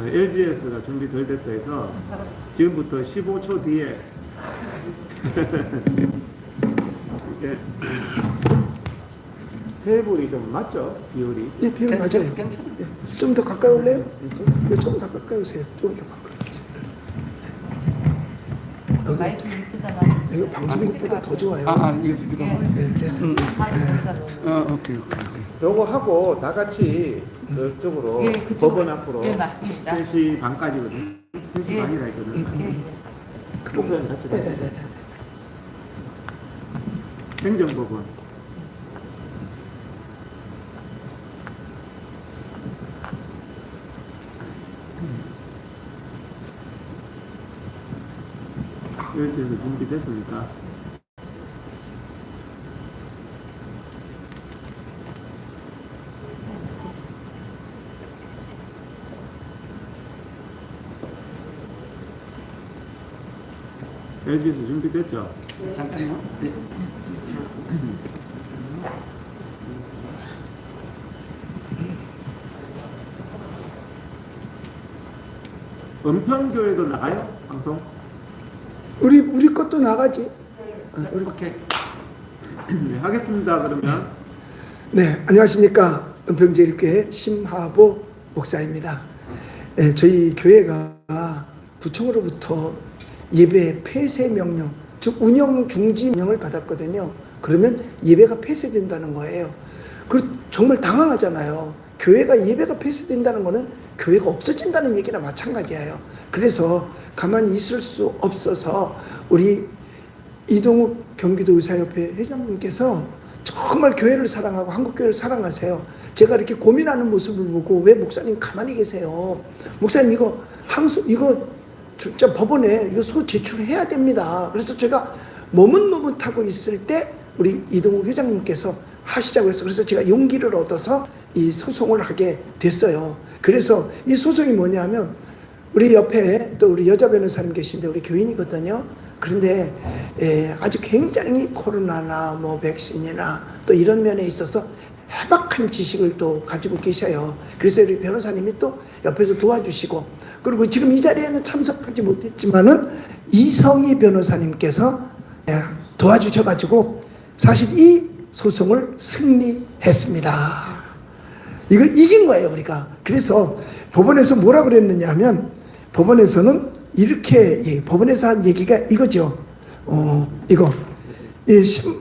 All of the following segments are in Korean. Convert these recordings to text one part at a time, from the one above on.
LG에서가 준비 덜 됐다 해서 지금부터 15초 뒤에 이렇게 테이블이 좀 맞죠? 비율이? 네, 비율 맞아요. 네. 좀 더 가까이 올래요? 네, 좀 더 가까이 오세요. 좀 더 가까이 오세요. 여기, 마이크 밑에다 놔. 이거 방송국보다 더 좋아요. 이거. 네, 됐어요. 오케이. 요거 하고 다 같이 저쪽으로 예, 그쪽으로. 법원 앞으로 예, 맞습니다. 3시 반까지거든. 3시 예. 반이라 했거든. 예. 목사님 같이 가시죠. 행정법원. 열지에서 준비됐습니까? LG에서 준비됐죠? 잠깐요. 네. 은평교회도 나가요? 방송? 우리 것도 나가지. 우리 거. 오케이. 네, 하겠습니다. 그러면 네, 안녕하십니까. 은평제일교회 심하보 목사입니다. 네, 저희 교회가 구청으로부터 예배 폐쇄 명령, 즉 운영 중지 명령을 받았거든요. 그러면 예배가 폐쇄된다는 거예요. 그리고 정말 당황하잖아요. 교회가 예배가 폐쇄된다는 거는 교회가 없어진다는 얘기나 마찬가지예요. 그래서 가만히 있을 수 없어서 우리 이동욱 경기도의사협회 회장님께서 정말 교회를 사랑하고 한국교회를 사랑하세요. 제가 이렇게 고민하는 모습을 보고 왜 목사님 가만히 계세요? 목사님 이거 진짜 법원에 이거 소 제출해야 됩니다. 그래서 제가 머뭇머뭇하고 있을 때 우리 이동욱 회장님께서 하시자고 해서 그래서 제가 용기를 얻어서 이 소송을 하게 됐어요. 그래서 이 소송이 뭐냐면 우리 옆에 또 우리 여자 변호사님 계신데 우리 교인이거든요. 그런데 아주 굉장히 코로나나 뭐 백신이나 또 이런 면에 있어서 해박한 지식을 또 가지고 계셔요. 그래서 우리 변호사님이 또 옆에서 도와주시고 그리고 지금 이 자리에는 참석하지 못했지만은 이성희 변호사님께서 도와주셔가지고 사실 이 소송을 승리했습니다. 이거 이긴 거예요, 우리가. 그래서 법원에서 뭐라 그랬느냐 하면 법원에서는 이렇게 법원에서 한 얘기가 이거죠. 이거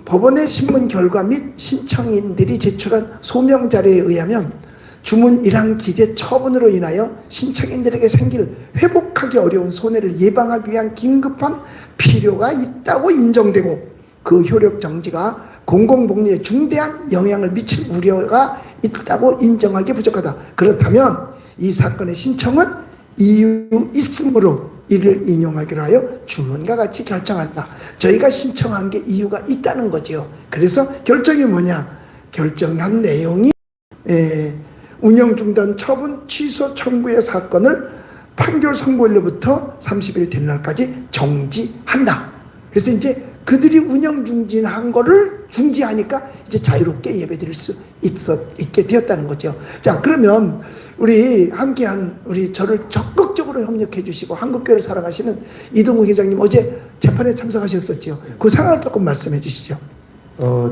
법원의 신문 결과 및 신청인들이 제출한 소명 자료에 의하면 주문 1항 기재 처분으로 인하여 신청인들에게 생길 회복하기 어려운 손해를 예방하기 위한 긴급한 필요가 있다고 인정되고 그 효력 정지가 공공복리에 중대한 영향을 미칠 우려가 있다고 인정하기 부족하다. 그렇다면 이 사건의 신청은 이유 있으므로 이를 인용하기로 하여 주문과 같이 결정한다. 저희가 신청한 게 이유가 있다는 거죠. 그래서 결정이 뭐냐? 결정한 내용이 운영 중단 처분 취소 청구의 사건을 판결 선고일로부터 30일 되는 날까지 정지한다. 그래서 이제 그들이 운영 중지한 거를 중지하니까 이제 자유롭게 예배드릴 수 있게 되었다는 거죠. 자, 그러면 우리 함께한 우리 저를 적극적으로 협력해 주시고 한국교회를 사랑하시는 이동욱 회장님 어제 재판에 참석하셨었죠. 그 상황을 조금 말씀해 주시죠.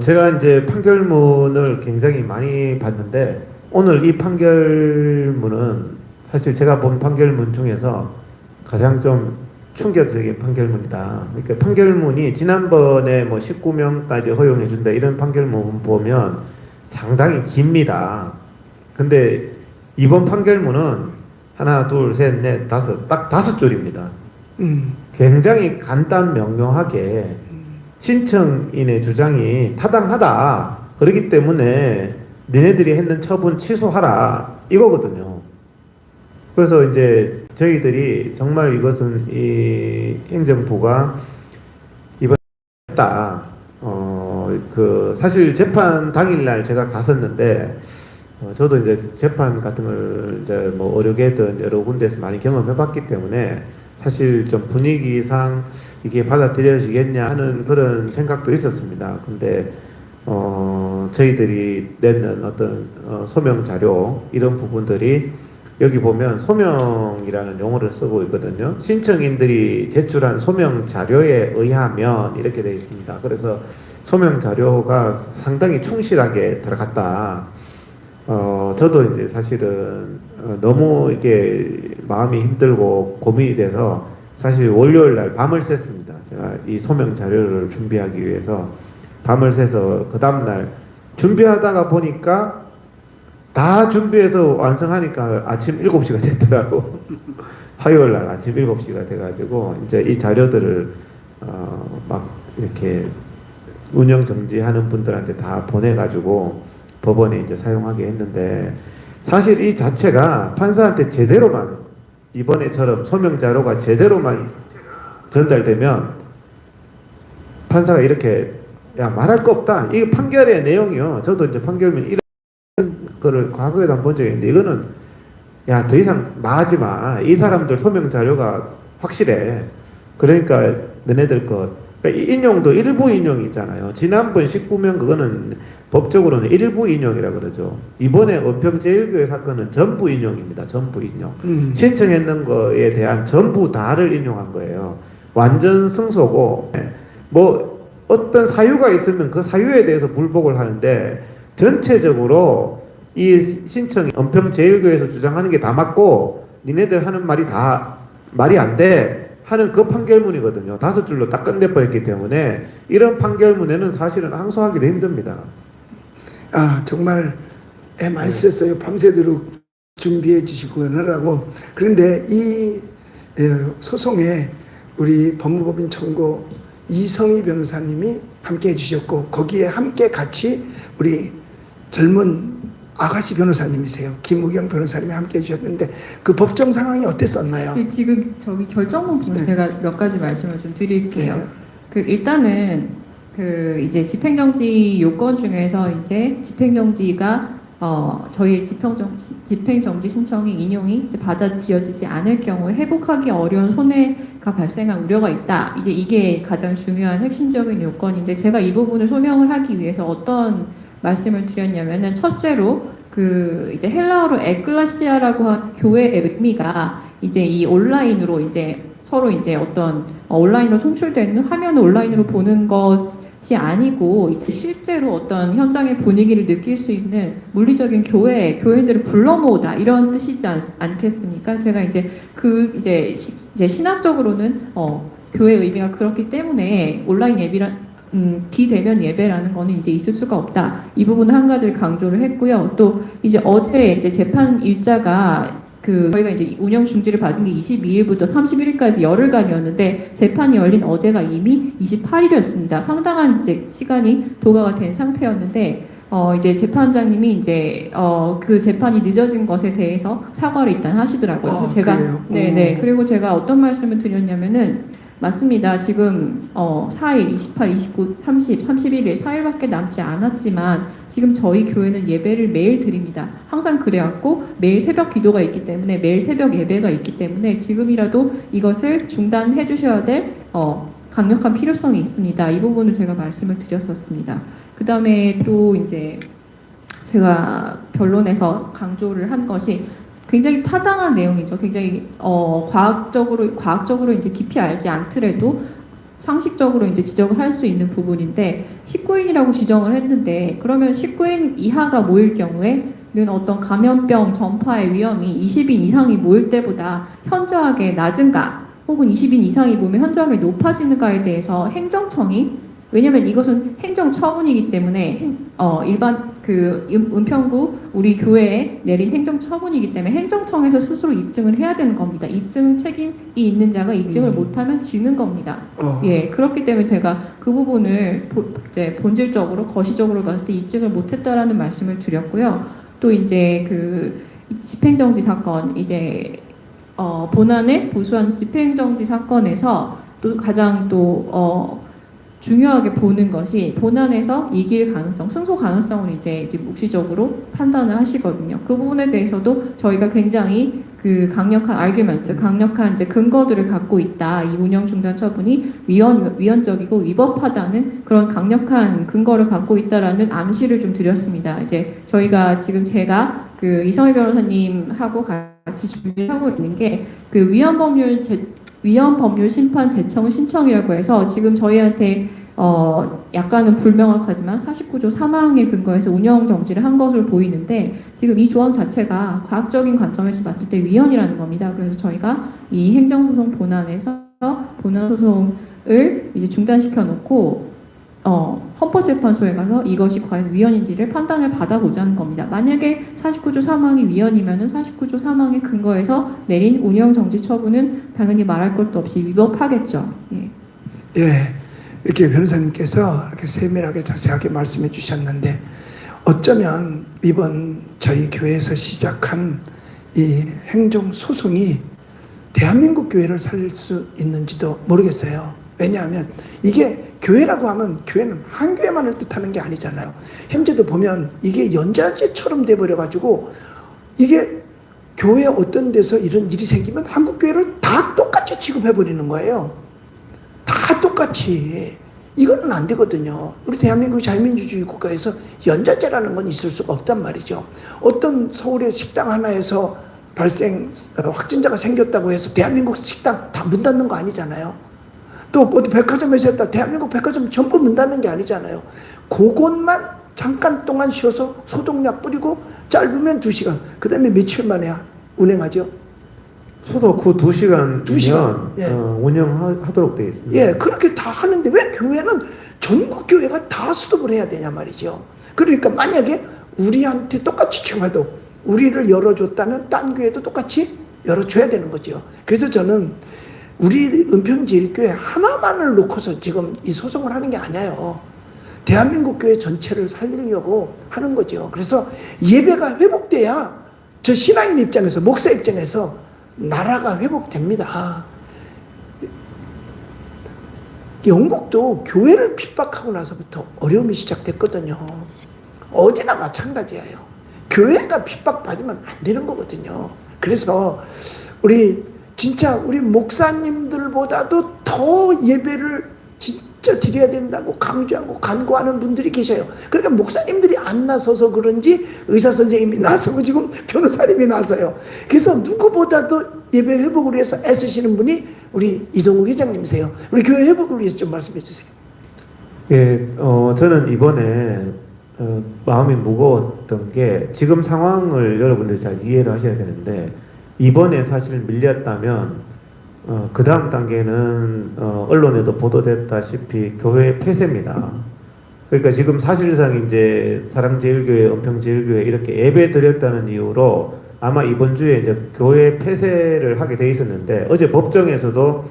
제가 이제 판결문을 굉장히 많이 봤는데 오늘 이 판결문은 사실 제가 본 판결문 중에서 가장 좀 충격적인 판결문이다. 그러니까 판결문이 지난번에 뭐 19명까지 허용해 준다 이런 판결문 보면 상당히 깁니다. 근데 이번 판결문은 하나, 둘, 셋, 넷, 다섯, 딱 5줄입니다. 굉장히 간단 명료하게 신청인의 주장이 타당하다. 그렇기 때문에 니네들이 했는 처분 취소하라. 이거거든요. 그래서 이제 저희들이 정말 이것은 이 행정부가 이번 했다. 사실 재판 당일날 제가 갔었는데 저도 이제 재판 같은 걸 이제 뭐 의료계든 여러 군데에서 많이 경험해봤기 때문에 사실 좀 분위기상 이게 받아들여지겠냐 하는 그런 생각도 있었습니다. 근데 저희들이 내는 어떤 소명 자료 이런 부분들이 여기 보면 소명이라는 용어를 쓰고 있거든요. 신청인들이 제출한 소명 자료에 의하면 이렇게 되어 있습니다. 그래서 소명 자료가 상당히 충실하게 들어갔다. 저도 이제 사실은 너무 이게 마음이 힘들고 고민이 돼서 사실 월요일 날 밤을 샜습니다. 제가 이 소명 자료를 준비하기 위해서 밤을 새서 그 다음날 준비하다가 보니까 다 준비해서 완성하니까 아침 7시가 됐더라고. 화요일 날 아침 7시가 돼가지고 이제 이 자료들을 막 이렇게 운영 정지하는 분들한테 다 보내가지고 법원에 이제 사용하게 했는데, 사실 이 자체가 판사한테 제대로만 이번에처럼 소명 자료가 제대로만 전달되면 판사가 이렇게 야 말할 거 없다. 이게 판결의 내용이요. 저도 이제 판결문 이런 거를 과거에도 한 번 적이 있는데, 이거는 야 더 이상 말하지 마. 이 사람들 소명 자료가 확실해. 그러니까 너네들 그러니까 인용도 일부 인용이잖아요. 지난번 19명 그거는 법적으로는 일부 인용이라 그러죠. 이번에 은평제일교회 사건은 전부 인용입니다. 전부 인용. 신청했는 거에 대한 전부 다를 인용한 거예요. 완전 승소고, 뭐 어떤 사유가 있으면 그 사유에 대해서 불복을 하는데, 전체적으로 이 신청이 은평제일교회에서 주장하는 게 다 맞고 니네들 하는 말이 다 말이 안 돼 하는 그 판결문이거든요. 5줄로 딱 끝내버렸기 때문에 이런 판결문에는 사실은 항소하기도 힘듭니다. 아, 정말 애 많이 썼어요. 밤새도록 준비해 주시고 하느라고. 그런데 이 소송에 우리 법무법인 청구 이성희 변호사님이 함께 해주셨고, 거기에 함께 같이 우리 젊은 아가씨 변호사님이세요. 김우경 변호사님이 함께 해주셨는데 그 법정 상황이 어땠었나요? 지금 저기 결정문 보면 네. 제가 몇 가지 말씀을 좀 드릴게요. 네. 그 일단은 그 이제 집행정지 요건 중에서 이제 집행정지가 저희 집행정지 신청이 인용이 이제 받아들여지지 않을 경우에 회복하기 어려운 손해가 발생할 우려가 있다. 이제 이게 가장 중요한 핵심적인 요건인데, 제가 이 부분을 소명을 하기 위해서 어떤 말씀을 드렸냐면은, 첫째로 그 이제 헬라어로 에클라시아라고 한 교회의 의미가 이제 이 온라인으로 이제 서로 이제 어떤 온라인으로 송출되는 화면을 온라인으로 보는 것이 아니고, 이제 실제로 어떤 현장의 분위기를 느낄 수 있는 물리적인 교인들을 불러 모으다, 이런 뜻이지 않겠습니까? 제가 이제 그 이제 신학적으로는 교회의 의미가 그렇기 때문에 온라인 비대면 예배라는 거는 이제 있을 수가 없다. 이 부분은 한 가지를 강조를 했고요. 또 이제 어제 이제 재판 일자가 저희가 이제 운영 중지를 받은 게 22일부터 31일까지 열흘간이었는데, 재판이 열린 어제가 이미 28일이었습니다. 상당한 이제 시간이 도과가 된 상태였는데, 이제 재판장님이 이제 그 재판이 늦어진 것에 대해서 사과를 일단 하시더라고요. 제가 그래요? 네네. 그리고 제가 어떤 말씀을 드렸냐면은, 맞습니다. 지금 4일, 28, 29, 30, 31일 4일밖에 남지 않았지만 지금 저희 교회는 예배를 매일 드립니다. 항상 그래왔고 매일 새벽 기도가 있기 때문에, 매일 새벽 예배가 있기 때문에 지금이라도 이것을 중단해 주셔야 될 강력한 필요성이 있습니다. 이 부분을 제가 말씀을 드렸었습니다. 그 다음에 또 이제 제가 변론에서 강조를 한 것이 굉장히 타당한 내용이죠. 굉장히 과학적으로 이제 깊이 알지 않더라도 상식적으로 이제 지적을 할 수 있는 부분인데, 19인이라고 지정을 했는데, 그러면 19인 이하가 모일 경우에는 어떤 감염병 전파의 위험이 20인 이상이 모일 때보다 현저하게 낮은가, 혹은 20인 이상이 모이면 현저하게 높아지는가에 대해서 행정청이, 왜냐면 이것은 행정처분이기 때문에 일반 은평구 우리 교회에 내린 행정처분이기 때문에 행정청에서 스스로 입증을 해야 되는 겁니다. 입증 책임이 있는 자가 입증을 못하면 지는 겁니다. 예, 그렇기 때문에 제가 그 부분을 이제 본질적으로 거시적으로 봤을 때 입증을 못했다라는 말씀을 드렸고요. 또 이제 그 집행정지 사건, 이제 본안에 부수한 집행정지 사건에서 또 가장 중요하게 보는 것이, 본안에서 이길 가능성, 승소 가능성을 이제 묵시적으로 판단을 하시거든요. 그 부분에 대해서도 저희가 굉장히 그 강력한 아규먼트, 강력한 이제 근거들을 갖고 있다. 이 운영 중단 처분이 위헌적이고 위법하다는 그런 강력한 근거를 갖고 있다라는 암시를 좀 드렸습니다. 이제 저희가 지금 제가 그 이성희 변호사님하고 같이 준비하고 있는 게 그 위헌 법률 심판 제청 신청이라고 해서 지금 저희한테 약간은 불명확하지만 49조 3항에 근거해서 운영 정지를 한 것으로 보이는데 지금 이 조항 자체가 과학적인 관점에서 봤을 때 위헌이라는 겁니다. 그래서 저희가 이 행정소송 본안에서 본안 소송을 이제 중단시켜 놓고 헌법재판소에 가서 이것이 과연 위헌인지를 판단을 받아보자는 겁니다. 만약에 49조 3항이 위헌이면은 49조 3항에 근거해서 내린 운영정지 처분은 당연히 말할 것도 없이 위법하겠죠. 예. 예, 이렇게 변호사님께서 이렇게 세밀하게 자세하게 말씀해 주셨는데 어쩌면 이번 저희 교회에서 시작한 이 행정소송이 대한민국 교회를 살릴 수 있는지도 모르겠어요. 왜냐하면 이게 교회라고 하면 교회는 한 교회만을 뜻하는 게 아니잖아요. 현재도 보면 이게 연좌제처럼 돼버려가지고 이게 교회 어떤 데서 이런 일이 생기면 한국 교회를 다 똑같이 취급해버리는 거예요. 다 똑같이. 이거는 안 되거든요. 우리 대한민국 자유민주주의 국가에서 연좌제라는 건 있을 수가 없단 말이죠. 어떤 서울의 식당 하나에서 확진자가 생겼다고 해서 대한민국 식당 다 문 닫는 거 아니잖아요. 또 어디 백화점에서 했다 대한민국 백화점 전부 문 닫는 게 아니잖아요. 그것만 잠깐 동안 쉬어서 소독약 뿌리고 짧으면 2시간 그 다음에 며칠 만에 운행하죠. 저도 그 2시간이면 2시간, 예. 운영하도록 되어 있습니다. 예, 그렇게 다 하는데 왜 교회는 전국 교회가 다 수독을 해야 되냐 말이죠. 그러니까 만약에 우리한테 똑같이 청해도 우리를 열어줬다면 딴 교회도 똑같이 열어줘야 되는 거죠. 그래서 저는 우리 은평제일교회 하나만을 놓고서 지금 이 소송을 하는 게 아니에요. 대한민국 교회 전체를 살리려고 하는 거죠. 그래서 예배가 회복돼야 저 신앙인 입장에서 목사 입장에서 나라가 회복됩니다. 영국도 교회를 핍박하고 나서부터 어려움이 시작됐거든요. 어디나 마찬가지예요. 교회가 핍박받으면 안 되는 거거든요. 그래서 진짜 우리 목사님들보다도 더 예배를 진짜 드려야 된다고 강조하고 간구하는 분들이 계셔요. 그러니까 목사님들이 안 나서서 그런지 의사 선생님이 나서고 지금 변호사님이 나서요. 그래서 누구보다도 예배 회복을 위해서 애쓰시는 분이 우리 이동욱 회장님이세요. 우리 교회 회복을 위해서 좀 말씀해 주세요. 예, 저는 이번에 마음이 무거웠던 게 지금 상황을 여러분들이 잘 이해를 하셔야 되는데 이번에 사실 밀렸다면 그 다음 단계는 언론에도 보도됐다시피 교회 폐쇄입니다. 그러니까 지금 사실상 이제 사랑제일교회, 은평제일교회 이렇게 예배 드렸다는 이유로 아마 이번 주에 이제 교회 폐쇄를 하게 돼 있었는데 어제 법정에서도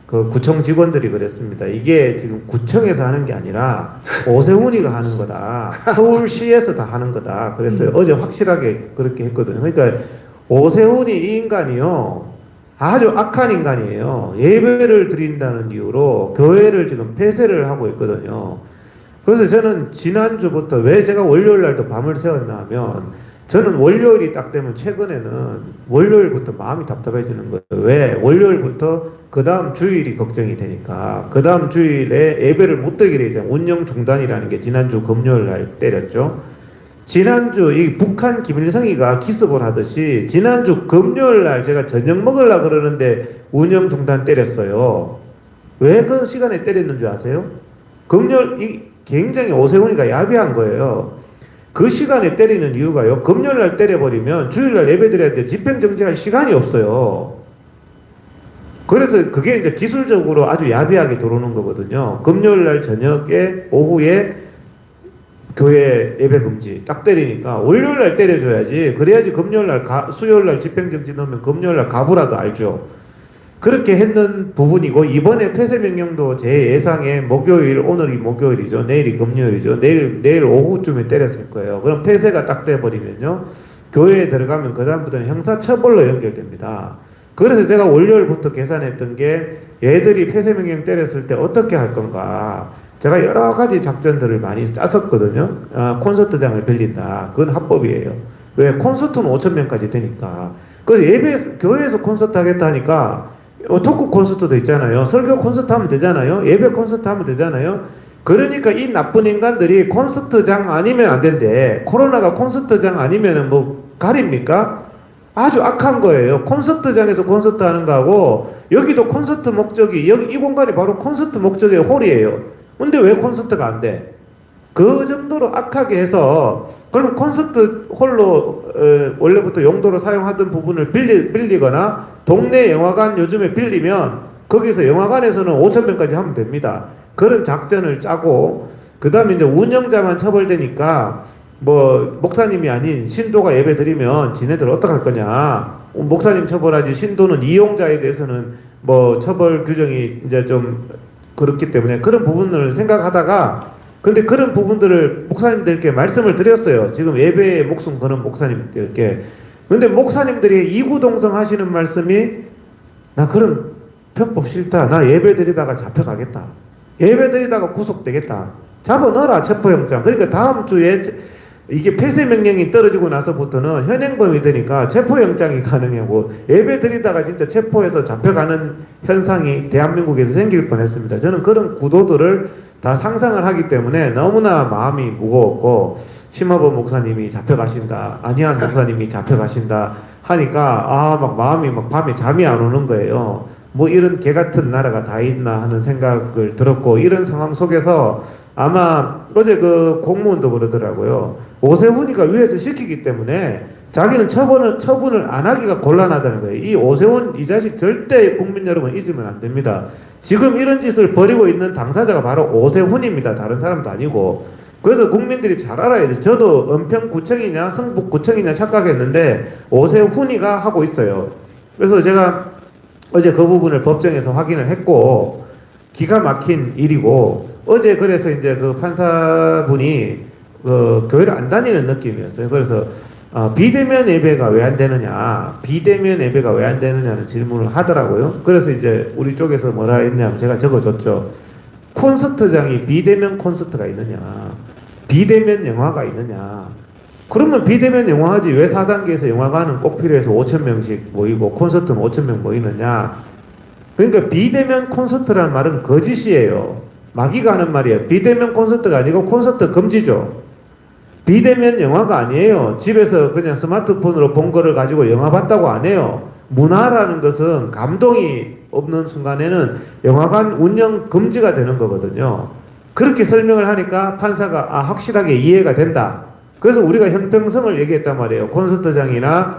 그 구청 직원들이 그랬습니다. 이게 지금 구청에서 하는 게 아니라 오세훈이가 하는 거다. 서울시에서 다 하는 거다. 그랬어요. 어제 확실하게 그렇게 했거든요. 그러니까 오세훈이 이 인간이요. 아주 악한 인간이에요. 예배를 드린다는 이유로 교회를 지금 폐쇄를 하고 있거든요. 그래서 저는 지난주부터 왜 제가 월요일 날도 밤을 새웠나 하면 저는 월요일이 딱 되면 최근에는 월요일부터 마음이 답답해지는 거예요. 왜? 월요일부터 그 다음 주일이 걱정이 되니까 그 다음 주일에 예배를 못 드리게 되잖아요. 운영 중단이라는 게 지난주 금요일 날 때렸죠. 지난주 이 북한 김일성이가 기습을 하듯이 지난주 금요일 날 제가 저녁 먹으려고 그러는데 운영 중단 때렸어요. 왜 그 시간에 때렸는 줄 아세요? 금요일 굉장히 오세훈이가 야비한 거예요. 그 시간에 때리는 이유가요. 금요일 날 때려버리면 주일 날 예배 드려야 돼. 집행정지할 시간이 없어요. 그래서 그게 이제 기술적으로 아주 야비하게 들어오는 거거든요. 금요일 날 저녁에 오후에 교회 예배 금지 딱 때리니까 월요일 날 때려줘야지. 그래야지 금요일 날 수요일 날 집행정지 넣으면 금요일 날 가부라도 알죠. 그렇게 했는 부분이고 이번에 폐쇄 명령도 제 예상에 목요일, 오늘이 목요일이죠. 내일이 금요일이죠. 내일 오후쯤에 때렸을 거예요. 그럼 폐쇄가 딱 돼버리면요. 교회에 들어가면 그 다음부터는 형사처벌로 연결됩니다. 그래서 제가 월요일부터 계산했던 게 얘들이 폐쇄 명령 때렸을 때 어떻게 할 건가. 제가 여러 가지 작전들을 많이 짰었거든요. 콘서트장을 빌린다. 그건 합법이에요. 왜? 콘서트는 5,000명까지 되니까. 그 교회에서 콘서트 하겠다 하니까 토크 콘서트도 있잖아요. 설교 콘서트 하면 되잖아요. 예배 콘서트 하면 되잖아요. 그러니까 이 나쁜 인간들이 콘서트장 아니면 안 된대. 코로나가 콘서트장 아니면은 뭐 가립니까? 아주 악한 거예요. 콘서트장에서 콘서트 하는 거하고 여기도 콘서트 목적이 여기 이 공간이 바로 콘서트 목적의 홀이에요. 근데 왜 콘서트가 안 돼? 그 정도로 악하게 해서 그럼 콘서트 홀로 원래부터 용도로 사용하던 부분을 빌리거나 동네 영화관 요즘에 빌리면 거기서 영화관에서는 5,000명까지 하면 됩니다. 그런 작전을 짜고 그 다음에 이제 운영자만 처벌되니까 뭐 목사님이 아닌 신도가 예배 드리면 지네들 어떡할 거냐, 목사님 처벌하지 신도는 이용자에 대해서는 뭐 처벌 규정이 이제 좀 그렇기 때문에 그런 부분을 생각하다가 근데 그런 부분들을 목사님들께 말씀을 드렸어요. 지금 예배에 목숨 거는 목사님들께. 근데 목사님들이 이구동성 하시는 말씀이 나 그런 편법 싫다. 나 예배 드리다가 잡혀가겠다. 예배 드리다가 구속되겠다. 잡아 넣어라 체포영장. 그러니까 다음 주에 이게 폐쇄 명령이 떨어지고 나서부터는 현행범이 되니까 체포영장이 가능하고 예배 드리다가 진짜 체포해서 잡혀가는 현상이 대한민국에서 생길 뻔했습니다. 저는 그런 구도들을 다 상상을 하기 때문에 너무나 마음이 무거웠고 심화범 목사님이 잡혀가신다, 안희환 목사님이 잡혀가신다 하니까 막 마음이 막 밤에 잠이 안 오는 거예요. 뭐 이런 개 같은 나라가 다 있나 하는 생각을 들었고 이런 상황 속에서 아마 어제 그 공무원도 그러더라고요. 오세훈이가 위에서 시키기 때문에 자기는 처분을 안 하기가 곤란하다는 거예요. 이 오세훈 이 자식 절대 국민 여러분 잊으면 안 됩니다. 지금 이런 짓을 벌이고 있는 당사자가 바로 오세훈입니다. 다른 사람도 아니고. 그래서 국민들이 잘 알아야 돼요. 저도 은평구청이냐 성북구청이냐 착각했는데 오세훈이가 하고 있어요. 그래서 제가 어제 그 부분을 법정에서 확인을 했고 기가 막힌 일이고 어제 그래서 이제 그 판사분이 교회를 안 다니는 느낌이었어요. 그래서 비대면 예배가 왜 안 되느냐, 비대면 예배가 왜 안 되느냐는 질문을 하더라고요. 그래서 이제 우리 쪽에서 뭐라 했냐면 제가 적어줬죠. 콘서트장이 비대면 콘서트가 있느냐, 비대면 영화가 있느냐. 그러면 비대면 영화하지 왜 4단계에서 영화관은 꼭 필요해서 5,000명씩 모이고 콘서트는 5,000명 모이느냐. 그러니까 비대면 콘서트라는 말은 거짓이에요. 마귀가 하는 말이에요. 비대면 콘서트가 아니고 콘서트 금지죠. 비대면 영화가 아니에요. 집에서 그냥 스마트폰으로 본 거를 가지고 영화 봤다고 안 해요. 문화라는 것은 감동이 없는 순간에는 영화관 운영 금지가 되는 거거든요. 그렇게 설명을 하니까 판사가 확실하게 이해가 된다. 그래서 우리가 형평성을 얘기했단 말이에요. 콘서트장이나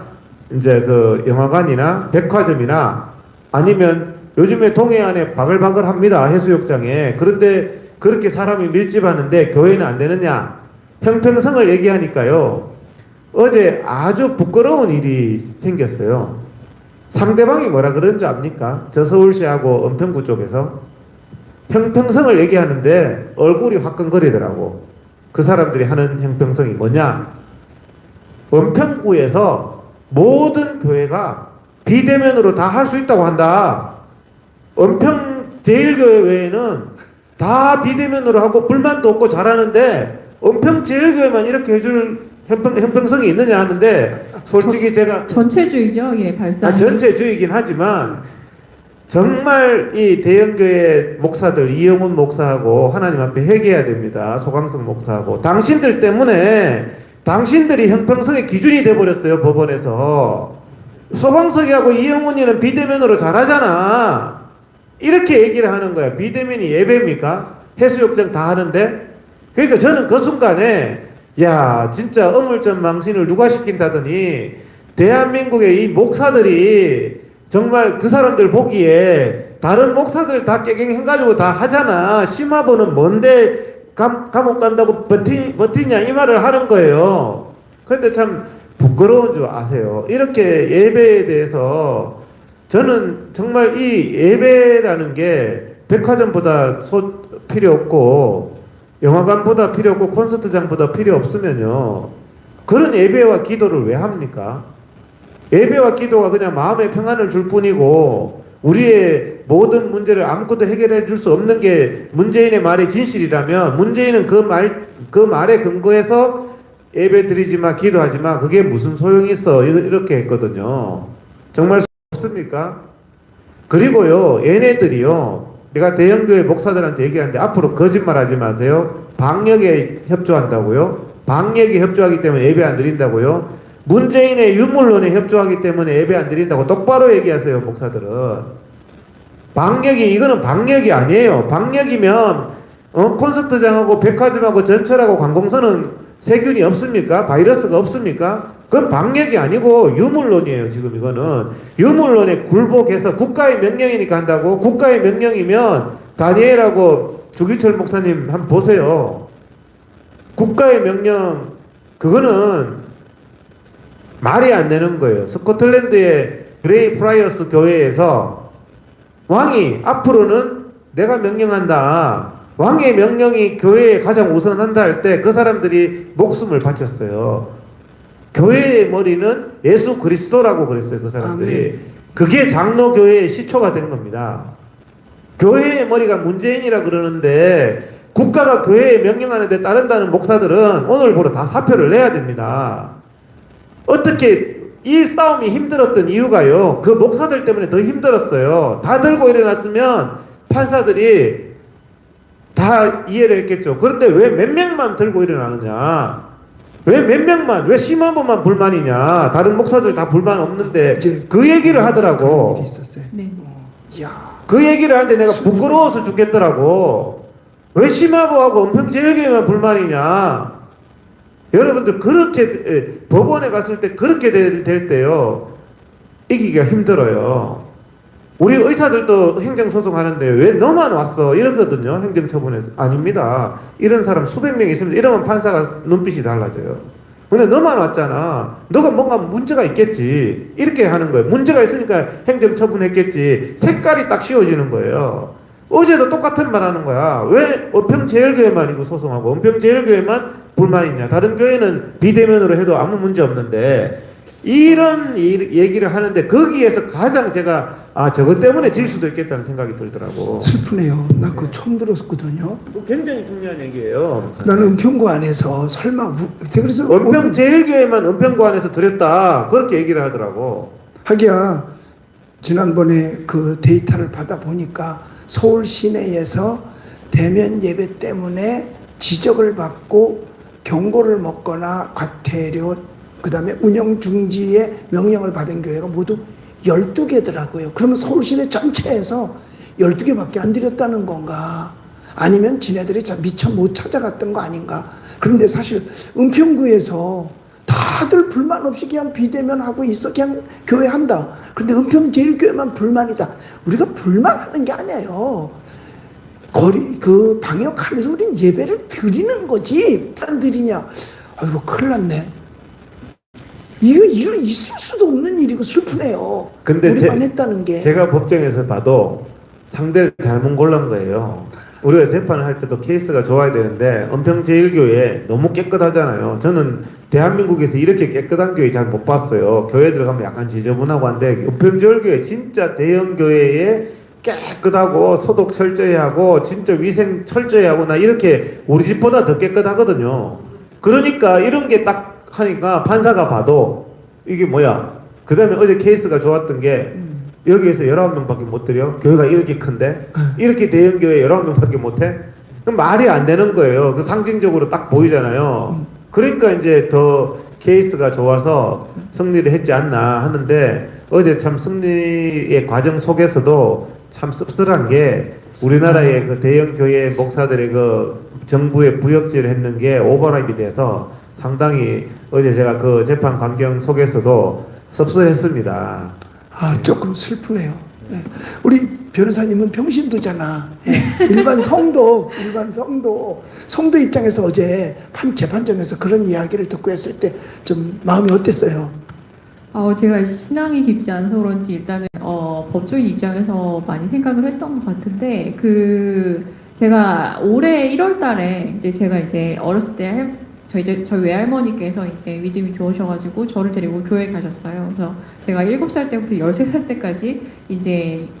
이제 그 영화관이나 백화점이나 아니면 요즘에 동해안에 바글바글 합니다. 해수욕장에. 그런데 그렇게 사람이 밀집하는데 교회는 안 되느냐? 형평성을 얘기하니까요. 어제 아주 부끄러운 일이 생겼어요. 상대방이 뭐라 그러는 줄 압니까? 저 서울시하고 은평구 쪽에서 형평성을 얘기하는데 얼굴이 화끈거리더라고. 그 사람들이 하는 형평성이 뭐냐? 은평구에서 모든 교회가 비대면으로 다 할 수 있다고 한다. 은평제일교회 외에는 다 비대면으로 하고 불만도 없고 잘하는데 은평제일교회만 이렇게 해줄 형평성이 있느냐 하는데 솔직히 제가 전체주의죠, 예, 발상. 전체주의이긴 하지만 정말 이 대형교회 목사들 이영훈 목사하고 하나님 앞에 회개해야 됩니다. 소강성 목사하고 당신들 때문에 당신들이 형평성의 기준이 돼버렸어요. 법원에서. 소강석이하고 이영훈이는 비대면으로 잘하잖아. 이렇게 얘기를 하는 거야. 비대면이 예배입니까? 해수욕장 다 하는데. 그러니까 저는 그 순간에 야 진짜 어물전 망신을 누가 시킨다더니 대한민국의 이 목사들이 정말 그 사람들 보기에 다른 목사들 다 깨갱해가지고 다 하잖아. 심화보는 뭔데 감옥 간다고 버티냐 이 말을 하는 거예요. 그런데 참 부끄러운 줄 아세요. 이렇게 예배에 대해서 저는 정말 이 예배라는 게 백화점보다 필요 없고 영화관보다 필요 없고 콘서트장보다 필요 없으면요. 그런 예배와 기도를 왜 합니까? 예배와 기도가 그냥 마음의 평안을 줄 뿐이고 우리의 모든 문제를 아무것도 해결해 줄 수 없는 게 문재인의 말이 진실이라면 문재인은 그 말에 근거해서 예배 드리지마 기도하지마 그게 무슨 소용이 있어 이렇게 했거든요. 정말 없습니까? 그리고요 얘네들이요 내가 대형교회 목사들한테 얘기하는데 앞으로 거짓말하지 마세요. 방역에 협조한다고요? 방역에 협조하기 때문에 예배 안 드린다고요? 문재인의 유물론에 협조하기 때문에 예배 안 드린다고 똑바로 얘기하세요, 목사들은. 방역이, 이거는 방역이 아니에요. 방역이면 콘서트장하고 백화점하고 전철하고 관공서는 세균이 없습니까? 바이러스가 없습니까? 그건 방역이 아니고 유물론이에요. 지금 이거는 유물론에 굴복해서 국가의 명령이니까 한다고. 국가의 명령이면 다니엘하고 주기철 목사님 한번 보세요. 국가의 명령, 그거는 말이 안 되는 거예요. 스코틀랜드의 그레이 프라이어스 교회에서 왕이 앞으로는 내가 명령한다, 왕의 명령이 교회에 가장 우선한다 할 때 그 사람들이 목숨을 바쳤어요. 교회의 머리는 예수 그리스도라고 그랬어요. 그 사람들이. 그게 장로교회의 시초가 된 겁니다. 교회의 머리가 문재인이라 그러는데 국가가 교회에 명령하는데 따른다는 목사들은 오늘부로 다 사표를 내야 됩니다. 어떻게 이 싸움이 힘들었던 이유가요, 그 목사들 때문에 더 힘들었어요. 다 들고 일어났으면 판사들이 다 이해를 했겠죠. 그런데 왜 몇 명만 들고 일어나느냐, 왜 몇 명만, 왜 심화보만 불만이냐, 다른 목사들 다 불만 없는데 그 얘기를 하더라고. 일이 있었어요. 네. 이야, 그 얘기를 하는데 내가 부끄러워서 죽겠더라고. 왜 심화보하고 은평제일교회만 불만이냐. 여러분들 그렇게 법원에 갔을 때 그렇게 될 때요, 이기기가 힘들어요. 우리 의사들도 행정소송하는데 왜 너만 왔어 이러거든요. 행정처분에서. 아닙니다. 이런 사람 수백 명 있으면 이러면 판사가 눈빛이 달라져요. 근데 너만 왔잖아, 너가 뭔가 문제가 있겠지, 이렇게 하는 거예요. 문제가 있으니까 행정처분했겠지. 색깔이 딱 씌워지는 거예요. 어제도 똑같은 말 하는 거야. 왜 은평제일교회만 이거 소송하고 은평제일교회만 불만이 있냐, 다른 교회는 비대면으로 해도 아무 문제 없는데, 이런 얘기를 하는데 거기에서 가장 제가 저것 때문에 질 수도 있겠다는 생각이 들더라고. 슬프네요. 나 그거 처음 들었거든요. 굉장히 중요한 얘기예요. 나는 은평구 안에서 설마 그래서 은평제일교회만 은평구 안에서 드렸다 그렇게 얘기를 하더라고. 하기야 지난번에 그 데이터를 받아 보니까 서울 시내에서 대면 예배 때문에 지적을 받고 경고를 먹거나 과태료, 그 다음에 운영 중지의 명령을 받은 교회가 모두 12개더라고요. 그러면 서울 시내 전체에서 12개밖에 안 드렸다는 건가? 아니면 지네들이 미처 못 찾아갔던 거 아닌가? 그런데 사실 은평구에서 다들 불만 없이 그냥 비대면하고 있어. 그냥 교회 한다. 그런데 은평제일교회만 불만이다. 우리가 불만하는 게 아니에요. 그 방역하면서 우린 예배를 드리는 거지. 안 드리냐? 아이고, 큰일 났네. 이거 있을 수도 없는 일이고 슬프네요. 근데 우리만 했다는 게. 제가 법정에서 봐도 상대를 잘못 골란 거예요. 우리가 재판을 할 때도 케이스가 좋아야 되는데 은평제일교회 너무 깨끗하잖아요. 저는 대한민국에서 이렇게 깨끗한 교회 잘 못 봤어요. 교회 들어가면 약간 지저분하고 한데 은평제일교회 진짜 대형 교회에 깨끗하고 소독 철저히 하고 진짜 위생 철저히 하고, 나 이렇게 우리 집보다 더 깨끗하거든요. 그러니까 이런 게 딱 하니까 판사가 봐도 이게 뭐야. 그 다음에 어제 케이스가 좋았던 게 여기에서 19명밖에 못 드려? 교회가 이렇게 큰데? 이렇게 대형 교회 19명밖에 못 해? 그럼 말이 안 되는 거예요. 그 상징적으로 딱 보이잖아요. 그러니까 이제 더 케이스가 좋아서 승리를 했지 않나 하는데, 어제 참 승리의 과정 속에서도 참 씁쓸한 게 우리나라의 그 대형 교회 목사들의 그 정부의 부역질을 했는 게 오버랩이 돼서 상당히 어제 제가 그 재판 광경 속에서도 섭섭했습니다. 조금 슬프네요. 네. 우리 변호사님은 평신도잖아. 네. 일반 성도 입장에서 어제 재판정에서 그런 이야기를 듣고 했을 때 좀 마음이 어땠어요? 제가 신앙이 깊지 않아서 그런지 일단은 법조인 입장에서 많이 생각을 했던 것 같은데, 제가 올해 1월달에 제가 어렸을 때 저희 외할머니께서 믿음이 좋으셔가지고 저를 데리고 교회 가셨어요. 그래서 제가 7살 때부터 13살 때까지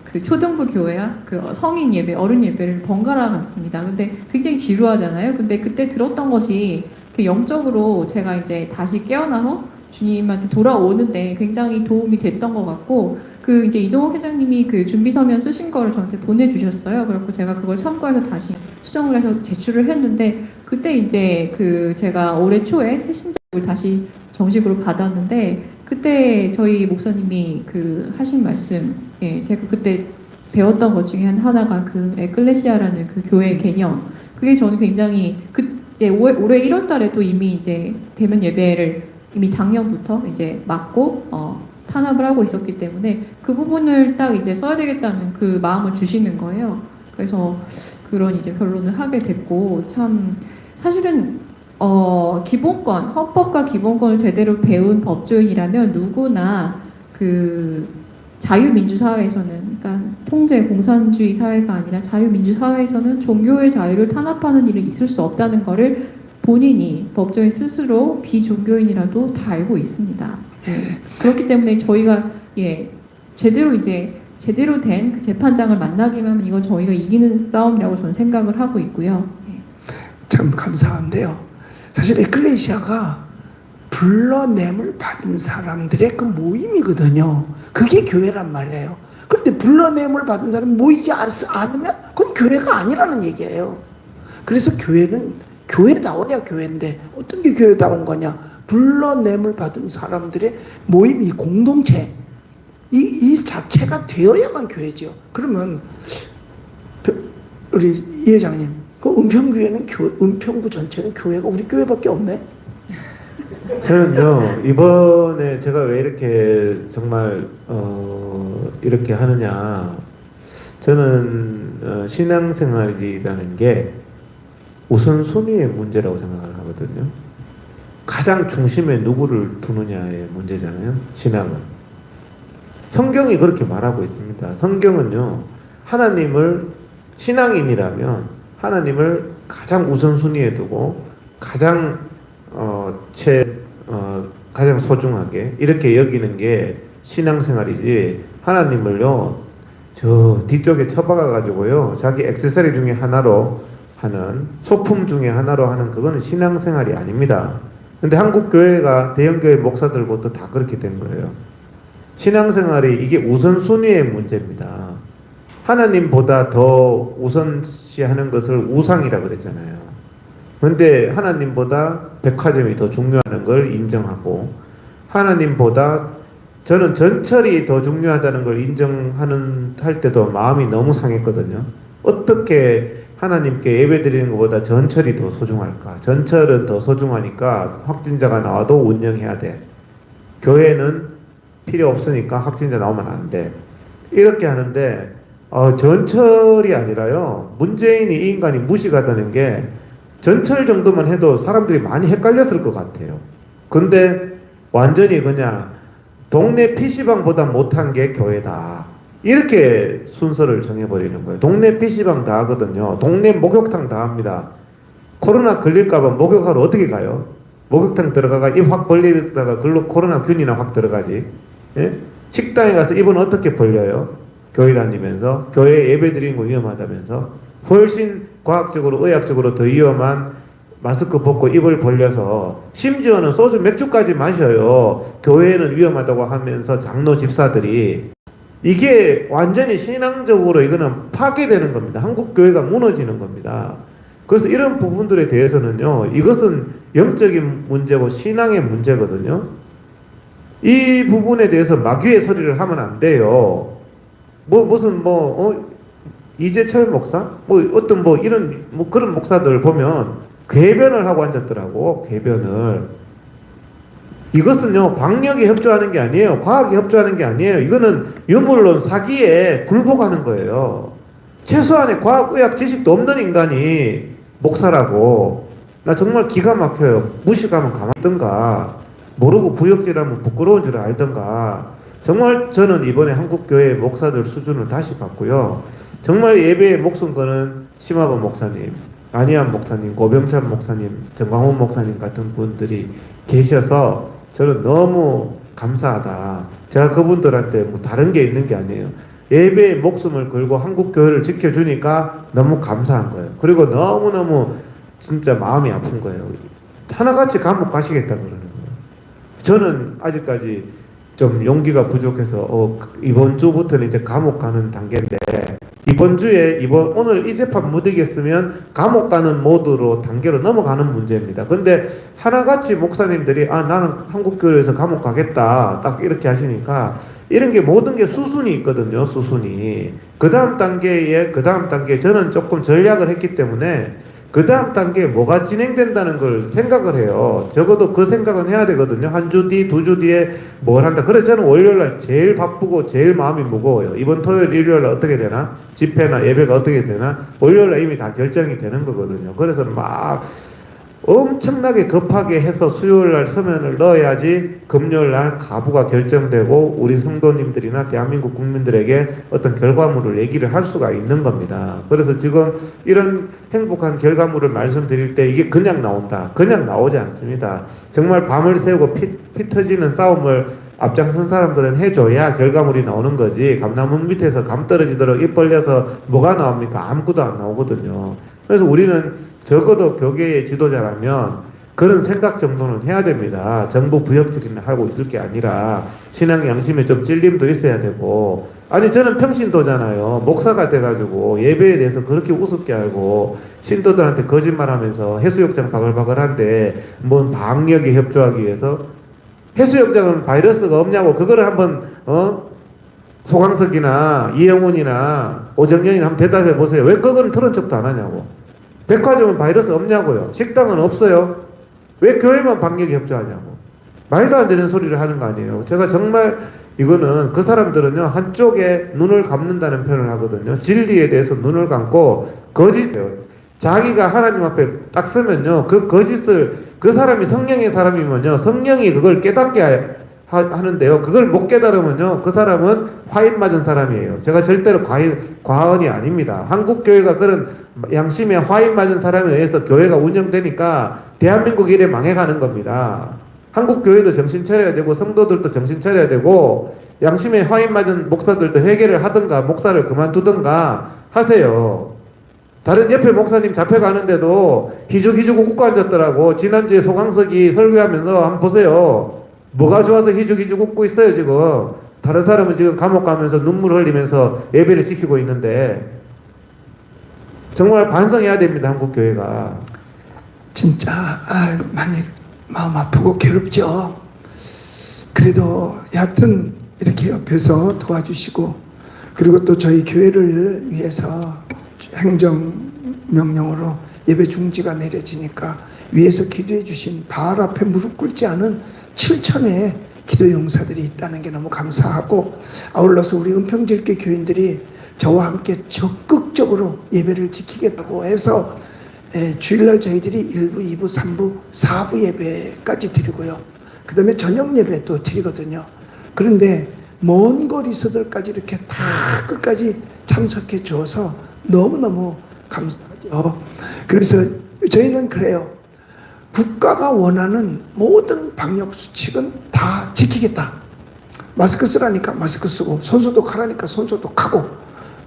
그 초등부 교회야 그 성인 예배, 어른 예배를 번갈아 갔습니다. 근데 굉장히 지루하잖아요. 근데 그때 들었던 것이 영적으로 제가 다시 깨어나서 주님한테 돌아오는데 굉장히 도움이 됐던 것 같고, 이동욱 회장님이 그 준비 서면 쓰신 거를 저한테 보내주셨어요. 그래서 제가 그걸 참고해서 다시 수정을 해서 제출을 했는데, 그때 제가 올해 초에 새신자를 다시 정식으로 받았는데 그때 저희 목사님이 그 하신 말씀, 예, 제가 그때 배웠던 것 중에 하나가 그 에클레시아라는 그 교회 개념. 그게 저는 굉장히 이제 올해 1월 달에도 이미 이제 대면 예배를 이미 작년부터 이제 맡고 탄압을 하고 있었기 때문에 그 부분을 딱 이제 써야 되겠다는 그 마음을 주시는 거예요. 그래서 그런 이제 변론을 하게 됐고 참 사실은 기본권, 헌법과 기본권을 제대로 배운 법조인이라면 누구나 그 자유민주사회에서는, 그러니까 통제 공산주의 사회가 아니라 자유민주사회에서는 종교의 자유를 탄압하는 일은 있을 수 없다는 것을 본인이 법조인 스스로 비종교인이라도 다 알고 있습니다. 예. 그렇기 때문에 저희가 제대로 된 그 재판장을 만나기만 하면 이건 저희가 이기는 싸움이라고 저는 생각을 하고 있고요. 예. 참 감사한데요. 사실 에클레시아가 불러냄을 받은 사람들의 그 모임이거든요. 그게 교회란 말이에요. 그런데 불러냄을 받은 사람이 모이지 않으면 그건 교회가 아니라는 얘기예요. 그래서 교회는 교회다워야 교회인데 어떤 게 교회다운 거냐? 불러냄을 받은 사람들의 모임, 이 공동체, 이 자체가 되어야만 교회죠. 그러면 우리 이 회장님, 그 은평교회는 은평구 전체는 교회가 우리 교회밖에 없네. 저는요 이번에 제가 왜 이렇게 정말 이렇게 하느냐, 저는 신앙생활이라는 게 우선순위의 문제라고 생각을 하거든요. 가장 중심에 누구를 두느냐의 문제잖아요. 신앙은. 성경이 그렇게 말하고 있습니다. 성경은요, 하나님을, 신앙인이라면 하나님을 가장 우선순위에 두고 가장 가장 소중하게 이렇게 여기는 게 신앙생활이지, 하나님을요 저 뒤쪽에 처박아 가지고요 자기 액세서리 중에 하나로 하는, 소품 중에 하나로 하는, 그거는 신앙생활이 아닙니다. 근데 한국 교회가, 대형교회 목사들부터 다 그렇게 된 거예요. 신앙생활이 이게 우선순위의 문제입니다. 하나님보다 더 우선시하는 것을 우상이라고 그랬잖아요. 그런데 하나님보다 백화점이 더 중요한 걸 인정하고, 하나님보다 저는 전철이 더 중요하다는 걸 할 때도 마음이 너무 상했거든요. 어떻게 하나님께 예배드리는 것보다 전철이 더 소중할까? 전철은 더 소중하니까 확진자가 나와도 운영해야 돼. 교회는 필요 없으니까 확진자 나오면 안 돼. 이렇게 하는데 전철이 아니라요, 문재인이 이 인간이 무시가 되는 게 전철 정도만 해도 사람들이 많이 헷갈렸을 것 같아요. 근데 완전히 그냥 동네 PC방보다 못한 게 교회다, 이렇게 순서를 정해버리는 거예요. 동네 PC방 다 하거든요. 동네 목욕탕 다 합니다. 코로나 걸릴까봐 목욕하러 어떻게 가요? 목욕탕 들어가가 입 확 벌리다가 글로 코로나균이나 확 들어가지. 예? 식당에 가서 입은 어떻게 벌려요? 교회 다니면서. 교회 예배 드리는 거 위험하다면서. 훨씬 과학적으로, 의학적으로 더 위험한 마스크 벗고 입을 벌려서, 심지어는 소주 맥주까지 마셔요. 교회는 위험하다고 하면서 장로 집사들이. 이게 완전히 신앙적으로 이거는 파괴되는 겁니다. 한국 교회가 무너지는 겁니다. 그래서 이런 부분들에 대해서는요, 이것은 영적인 문제고 신앙의 문제거든요. 이 부분에 대해서 마귀의 소리를 하면 안 돼요. 이재철 목사? 이런 그런 목사들 보면 궤변을 하고 앉았더라고. 궤변을. 이것은요, 광력이 협조하는 게 아니에요. 과학이 협조하는 게 아니에요. 이거는 유물론 사기에 굴복하는 거예요. 최소한의 과학의학 지식도 없는 인간이 목사라고. 나 정말 기가 막혀요. 무식하면 가만있던가, 모르고 부역질하면 부끄러운 줄 알던가. 정말 저는 이번에 한국교회 목사들 수준을 다시 봤고요. 정말 예배에 목숨 거는 심화범 목사님, 안희안 목사님, 고병찬 목사님, 정광훈 목사님 같은 분들이 계셔서 저는 너무 감사하다. 제가 그분들한테 다른 게 있는 게 아니에요. 예배에 목숨을 걸고 한국교회를 지켜주니까 너무 감사한 거예요. 그리고 너무너무 진짜 마음이 아픈 거예요. 하나같이 감옥 가시겠다고 그러는 거예요. 저는 아직까지 좀 용기가 부족해서 이번 주부터는 이제 감옥 가는 단계인데 이번 주에 오늘 이 재판 못 이겼으면 감옥 가는 모드로 단계로 넘어가는 문제입니다. 근데 하나같이 목사님들이 나는 한국교회에서 감옥 가겠다 딱 이렇게 하시니까 이런 게 모든 게 수순이 있거든요. 수순이 그 다음 단계에 저는 조금 전략을 했기 때문에 그 다음 단계에 뭐가 진행된다는 걸 생각을 해요. 적어도 그 생각은 해야 되거든요. 한 주 뒤, 두 주 뒤에 뭘 한다. 그래서 저는 월요일날 제일 바쁘고 제일 마음이 무거워요. 이번 토요일, 일요일날 어떻게 되나? 집회나 예배가 어떻게 되나? 월요일날 이미 다 결정이 되는 거거든요. 그래서 막 엄청나게 급하게 해서 수요일날 서면을 넣어야지 금요일날 가부가 결정되고 우리 성도님들이나 대한민국 국민들에게 어떤 결과물을 얘기를 할 수가 있는 겁니다. 그래서 지금 이런 행복한 결과물을 말씀드릴 때 이게 그냥 나온다. 그냥 나오지 않습니다. 정말 밤을 새우고 피 터지는 싸움을 앞장선 사람들은 해줘야 결과물이 나오는 거지. 감나무 밑에서 감 떨어지도록 입 벌려서 뭐가 나옵니까? 아무것도 안 나오거든요. 그래서 우리는 적어도 교계의 지도자라면 그런 생각 정도는 해야 됩니다. 정부 부역질이나 하고 있을 게 아니라 신앙 양심에 좀 찔림도 있어야 되고, 아니 저는 평신도잖아요. 목사가 돼가지고 예배에 대해서 그렇게 우습게 알고 신도들한테 거짓말하면서 해수욕장 바글바글한데 뭔 방역에 협조하기 위해서 해수욕장은 바이러스가 없냐고 그거를 한번 소강석이나 이영훈이나 오정연이나 한번 대답해 보세요. 왜 그거는 들은 척도 안 하냐고. 백화점은 바이러스 없냐고요. 식당은 없어요. 왜 교회만 방역에 협조하냐고. 말도 안 되는 소리를 하는 거 아니에요. 제가 정말 이거는 그 사람들은요 한쪽에 눈을 감는다는 표현을 하거든요. 진리에 대해서 눈을 감고 거짓이에요. 자기가 하나님 앞에 딱 서면요 그 거짓을 그 사람이 성령의 사람이면요 성령이 그걸 깨닫게 하는데요. 그걸 못 깨달으면요 그 사람은 화인 맞은 사람이에요. 제가 절대로 과언이 아닙니다. 한국교회가 그런 양심에 화인 맞은 사람에 의해서 교회가 운영되니까 대한민국 이래 망해가는 겁니다. 한국교회도 정신 차려야 되고 성도들도 정신 차려야 되고 양심에 화인 맞은 목사들도 회개를 하든가 목사를 그만두든가 하세요. 다른 옆에 목사님 잡혀가는데도 희죽희죽 웃고 앉았더라고. 지난주에 소강석이 설교하면서 한번 보세요. 뭐가 좋아서 희죽희죽 웃고 있어요 지금. 다른 사람은 지금 감옥 가면서 눈물 흘리면서 예배를 지키고 있는데 정말 반성해야 됩니다. 한국교회가. 진짜 많이 마음 아프고 괴롭죠. 그래도 여하튼 이렇게 옆에서 도와주시고 그리고 또 저희 교회를 위해서 행정명령으로 예배 중지가 내려지니까 위에서 기도해 주신 바알 앞에 무릎 꿇지 않은 7천의 기도 용사들이 있다는 게 너무 감사하고, 아울러서 우리 은평질교 교인들이 저와 함께 적극적으로 예배를 지키겠다고 해서 주일날 저희들이 1부, 2부, 3부, 4부 예배까지 드리고요. 그 다음에 저녁 예배도 드리거든요. 그런데 먼 거리서들까지 이렇게 다 끝까지 참석해 주어서 너무너무 감사하죠. 그래서 저희는 그래요. 국가가 원하는 모든 방역 수칙은 다 지키겠다. 마스크 쓰라니까 마스크 쓰고, 손소독 하라니까 손소독 하고,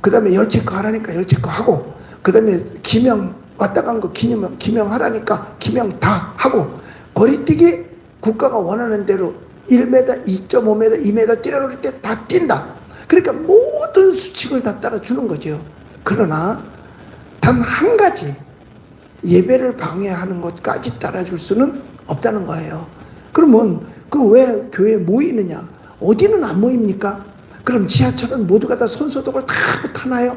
그 다음에 열 체크 하라니까 열 체크 하고, 그 다음에 기명 왔다 간 거 기명 하라니까 기명 다 하고, 거리뛰기 국가가 원하는 대로 1m, 2.5m, 2m 뛰라고 할 때 다 뛴다. 그러니까 모든 수칙을 다 따라주는 거죠. 그러나 단 한 가지, 예배를 방해하는 것까지 따라줄 수는 없다는 거예요. 그러면 그 왜 교회에 모이느냐? 어디는 안 모입니까? 그럼 지하철은 모두가 다 손소독을 다 못하나요?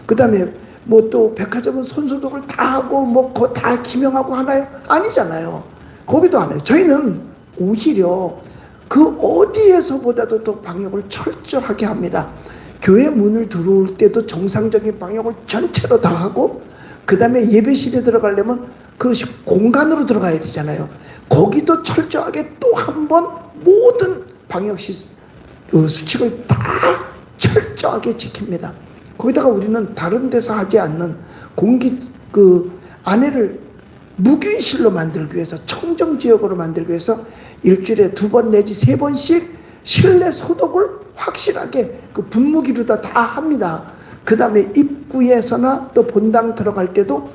그 다음에 뭐 또 백화점은 손소독을 다 하고 뭐 다 기명하고 하나요? 아니잖아요. 거기도 안 해요. 저희는 오히려 그 어디에서보다도 더 방역을 철저하게 합니다. 교회 문을 들어올 때도 정상적인 방역을 전체로 다 하고, 그 다음에 예배실에 들어가려면 그것이 공간으로 들어가야 되잖아요. 거기도 철저하게 또 한 번 모든 방역 수칙을 다 철저하게 지킵니다. 거기다가 우리는 다른 데서 하지 않는 안에를 무균실로 만들기 위해서, 청정지역으로 만들기 위해서 일주일에 2번 내지 3번씩 실내 소독을 확실하게 그 분무기로다 다 합니다. 그 다음에 입구에서나 또 본당 들어갈 때도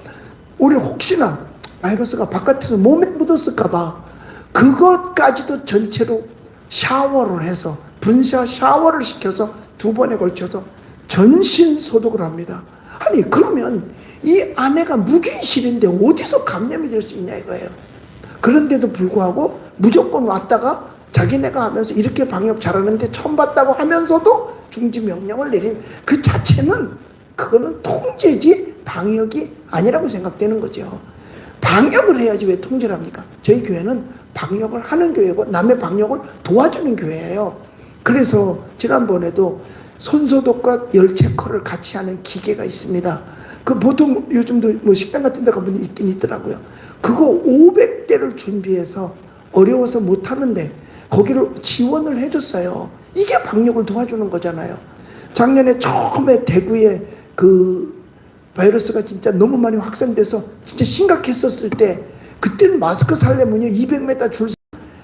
우리 혹시나 바이러스가 바깥에서 몸에 묻었을까봐 그것까지도 전체로 샤워를 해서 분사 샤워를 시켜서 2번에 걸쳐서 전신 소독을 합니다. 아니 그러면 이 아내가 무균실인데 어디서 감염이 될 수 있냐 이거예요. 그런데도 불구하고 무조건 왔다가 자기네가 하면서 이렇게 방역 잘하는데 처음 봤다고 하면서도 중지 명령을 내린 그 자체는 그거는 통제지 방역이 아니라고 생각되는 거죠. 방역을 해야지 왜 통제를 합니까? 저희 교회는 방역을 하는 교회고 남의 방역을 도와주는 교회예요. 그래서 지난번에도 손소독과 열 체크를 같이 하는 기계가 있습니다. 그 보통 요즘도 뭐 식당 같은 데 가보면 있긴 있더라고요. 그거 500대를 준비해서 어려워서 못 하는데 거기를 지원을 해줬어요. 이게 방역을 도와주는 거잖아요. 작년에 처음에 대구에 그 바이러스가 진짜 너무 많이 확산돼서 진짜 심각했었을 때 그때는 마스크 살려면요 200m 줄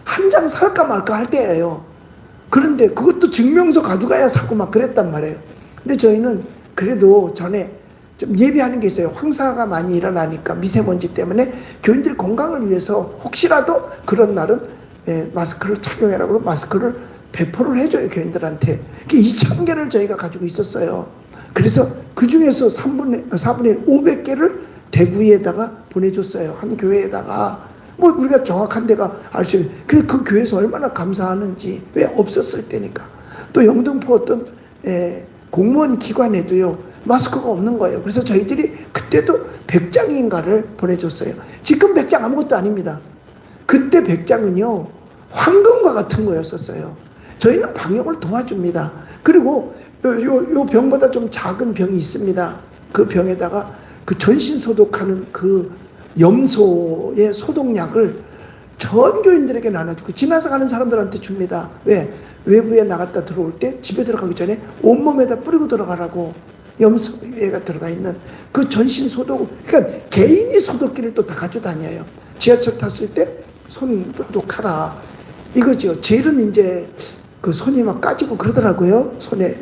한 장 살까 말까 할 때예요. 그런데 그것도 증명서 가져가야 사고 막 그랬단 말이에요. 근데 저희는 그래도 전에 좀 예비하는 게 있어요. 황사가 많이 일어나니까 미세먼지 때문에 교인들 건강을 위해서 혹시라도 그런 날은 마스크를 착용해라고 마스크를 배포를 해줘요 교인들한테. 2,000개를 저희가 가지고 있었어요. 그래서 그 중에서 4분의 1 500개를 대구에다가 보내줬어요. 한 교회에다가. 뭐 우리가 정확한 데가 알 수 있는. 그래서 그 교회에서 얼마나 감사하는지. 왜 없었을 때니까. 또 영등포 어떤 공무원 기관에도요 마스크가 없는 거예요. 그래서 저희들이 그때도 100장인가를 보내줬어요. 지금 100장 아무것도 아닙니다. 그때 100장은요 황금과 같은 거였었어요. 저희는 방역을 도와줍니다. 그리고 요 병보다 좀 작은 병이 있습니다. 그 병에다가 그 전신 소독하는 그 염소의 소독약을 전 교인들에게 나눠주고 지나서 가는 사람들한테 줍니다. 왜? 외부에 나갔다 들어올 때 집에 들어가기 전에 온몸에다 뿌리고 들어가라고. 염소에가 들어가 있는 그 전신 소독, 그러니까 개인이 소독기를 또 다 가져다녀요. 지하철 탔을 때 손 소독하라 이거죠. 제일은 이제 그 손이 막 까지고 그러더라고요. 손에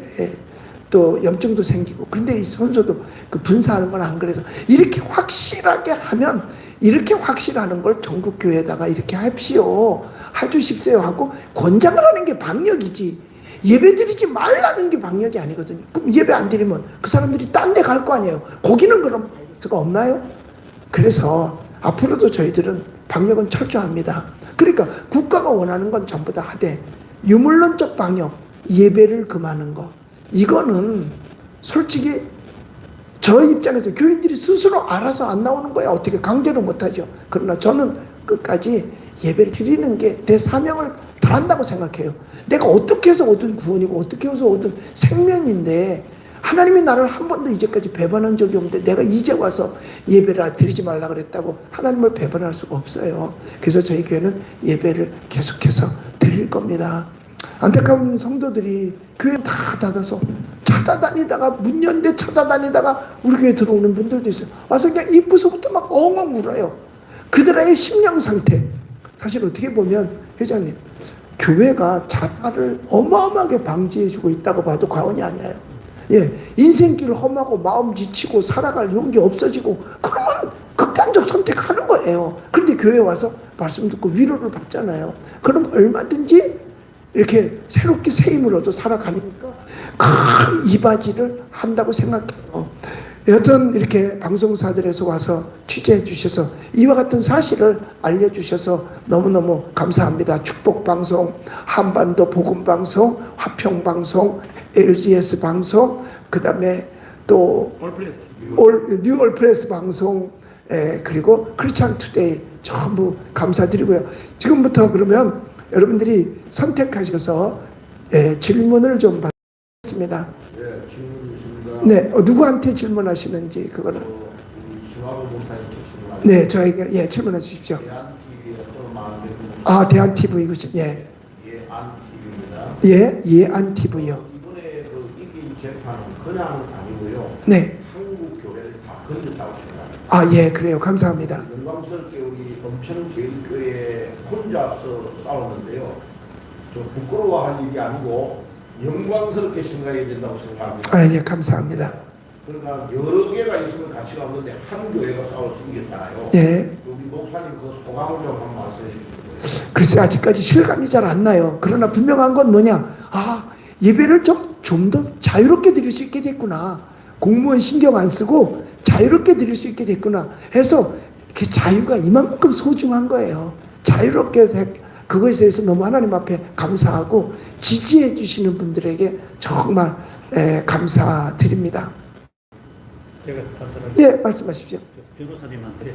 또 염증도 생기고. 그런데 이 손소독 그 분사하는 건 안 그래서 이렇게 확실하게 하면 이렇게 확실하는 걸 전국 교회에다가 이렇게 합시오, 해주십시오 하고 권장을 하는 게 방역이지. 예배 드리지 말라는 게 방역이 아니거든요. 그럼 예배 안 드리면 그 사람들이 딴 데 갈 거 아니에요. 거기는 그럼 바이러스가 없나요? 그래서 앞으로도 저희들은 방역은 철저합니다. 그러니까 국가가 원하는 건 전부 다 하되 유물론적 방역, 예배를 금하는 거, 이거는 솔직히 저 입장에서 교인들이 스스로 알아서 안 나오는 거야. 어떻게 강제로 못하죠. 그러나 저는 끝까지 예배를 드리는 게 내 사명을 다한다고 생각해요. 내가 어떻게 해서 얻은 구원이고 어떻게 해서 얻은 생명인데 하나님이 나를 한 번도 이제까지 배반한 적이 없는데 내가 이제 와서 예배를 드리지 말라 그랬다고 하나님을 배반할 수가 없어요. 그래서 저희 교회는 예배를 계속해서 드릴 겁니다. 안타까운 성도들이 교회 다 닫아서 찾아다니다가 문 연대 찾아다니다가 우리 교회 들어오는 분들도 있어요. 와서 그냥 입구서부터 막 엉엉 울어요. 그들의 심령 상태. 사실 어떻게 보면 회장님, 교회가 자살을 어마어마하게 방지해주고 있다고 봐도 과언이 아니에요. 예, 인생길 험하고 마음 지치고 살아갈 용기 없어지고 그러면 극단적 선택하는 거예요. 그런데 교회에 와서 말씀 듣고 위로를 받잖아요. 그럼 얼마든지 이렇게 새롭게 새 힘을 얻어 살아가니까 큰 이바지를 한다고 생각해요. 여튼 이렇게 방송사들에서 와서 취재해 주셔서 이와 같은 사실을 알려주셔서 너무너무 감사합니다. 축복방송, 한반도 복음방송, 화평방송, LGS 방송, 그 다음에 또 뉴올프레스 방송, 그리고 크리스찬 투데이 전부 감사드리고요. 지금부터 그러면 여러분들이 선택하셔서 질문을 좀 받겠습니다. 네, 질문 있습니다. 네, 누구한테 질문하시는지 그거는. 심화보 목사님께 질문합니다. 네, 저에게 질문해 주십시오. 대한TV에서 많은 아, 대한 TV 이것이 예안TV입니다. 예안 TV요. 이번에 그 이긴 재판은 그냥 아니고요. 네, 한국 교회를 다 건졌다고 생각합니다. 아, 예, 그래요. 감사합니다. 영광스럽게 우리 은평제일교회 혼자서 싸웠는데요. 좀 부끄러워할 일이 아니고 영광스럽게 생각해야 된다고 생각합니다. 아, 예, 감사합니다. 그러나 여러 개가 있으면 가치가 없는데 한 교회가 싸울 수 있겠잖아요. 예, 우리 목사님 그 소감을 좀 한번 말씀해 주시면 돼요. 글쎄 아직까지 실감이 잘 안 나요. 그러나 분명한 건 뭐냐? 아, 예배를 좀 더 자유롭게 드릴 수 있게 됐구나. 공무원 신경 안 쓰고 자유롭게 드릴 수 있게 됐구나 해서 그 자유가 이만큼 소중한 거예요. 자유롭게 그것에 대해서 너무 하나님 앞에 감사하고 지지해 주시는 분들에게 정말 감사드립니다. 제가 간단하게 예, 말씀하십시오. 변호사님한테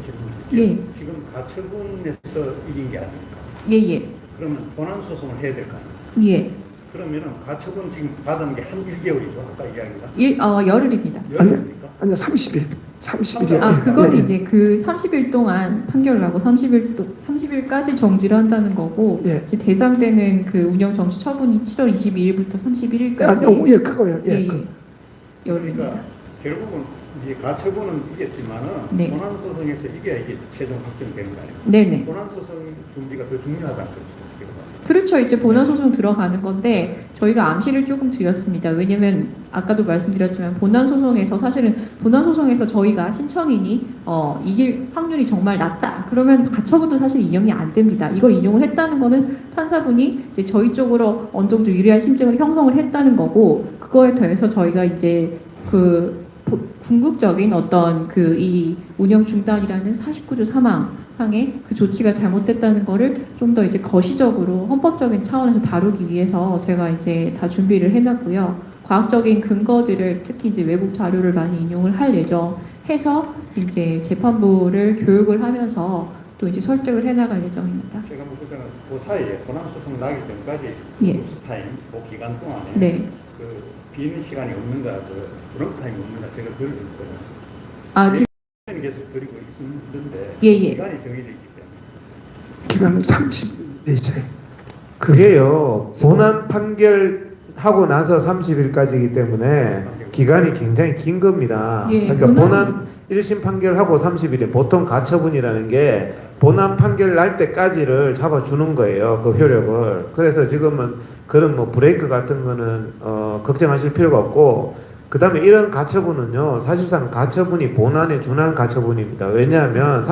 예. 지금 가처분에서 이긴 게 아닙니까? 예. 그러면 본안 소송을 해야 될 거 아닙니까? 예. 그러면은 가처분 지금 받은 게 한 1개월이죠. 아까 이야기가. 열흘입니다. 열흘입니까? 아니요, 30일이요. 아, 그건 예, 예. 이제 그 30일 동안 판결을 하고 30일까지 정지를 한다는 거고, 예. 이제 대상되는 그 운영 정지 처분이 7월 22일부터 31일까지. 아니요, 예, 그거요. 예, 예, 그. 열흘입니다. 그러니까 결국은 이제 가처분은 이겼지만은 네. 본안 소송에서 이게 최종 확정되는 거 아닙니까? 네네. 본안 소송 준비가 더 중요하다는 거죠. 그렇죠. 이제 본안 소송 들어가는 건데 저희가 암시를 조금 드렸습니다. 왜냐면 아까도 말씀드렸지만 본안 소송에서 사실은 본안 소송에서 저희가 신청인이 이길 확률이 정말 낮다. 그러면 가처분도 사실 인용이 안 됩니다. 이걸 인용을 했다는 거는 판사분이 이제 저희 쪽으로 어느 정도 유리한 심증을 형성을 했다는 거고, 그거에 더해서 저희가 이제 그 궁극적인 어떤 그 이 운영 중단이라는 49조 사망상의 그 조치가 잘못됐다는 거를 좀 더 이제 거시적으로 헌법적인 차원에서 다루기 위해서 제가 이제 다 준비를 해놨고요. 과학적인 근거들을 특히 이제 외국 자료를 많이 인용을 할 예정해서 이제 재판부를 교육을 하면서 또 이제 설득을 해나갈 예정입니다. 제가 그때는 그 사이에 본안 소송 나기 전까지 예. 뉴스타임 그 기간 동안에 네. 그 비는 시간이 없는가, 그 브런크 타임이 없는가 제가 그걸 있거든요. 아, 지금 계속 드리고 있는데 예. 기간이 정해져 있기 때문에 기간은 30일째. 그게요, 본안 판결하고 나서 30일까지이기 때문에 기간이 굉장히 긴 겁니다. 예, 그러니까 본안- 본안 1심 판결하고 30일이 보통 가처분이라는 게 본안 판결 날 때까지를 잡아주는 거예요. 그 효력을. 그래서 지금은 그런 뭐 브레이크 같은 거는 걱정하실 필요가 없고, 그 다음에 이런 가처분은요, 사실상 가처분이 본안에 준한 가처분입니다. 왜냐하면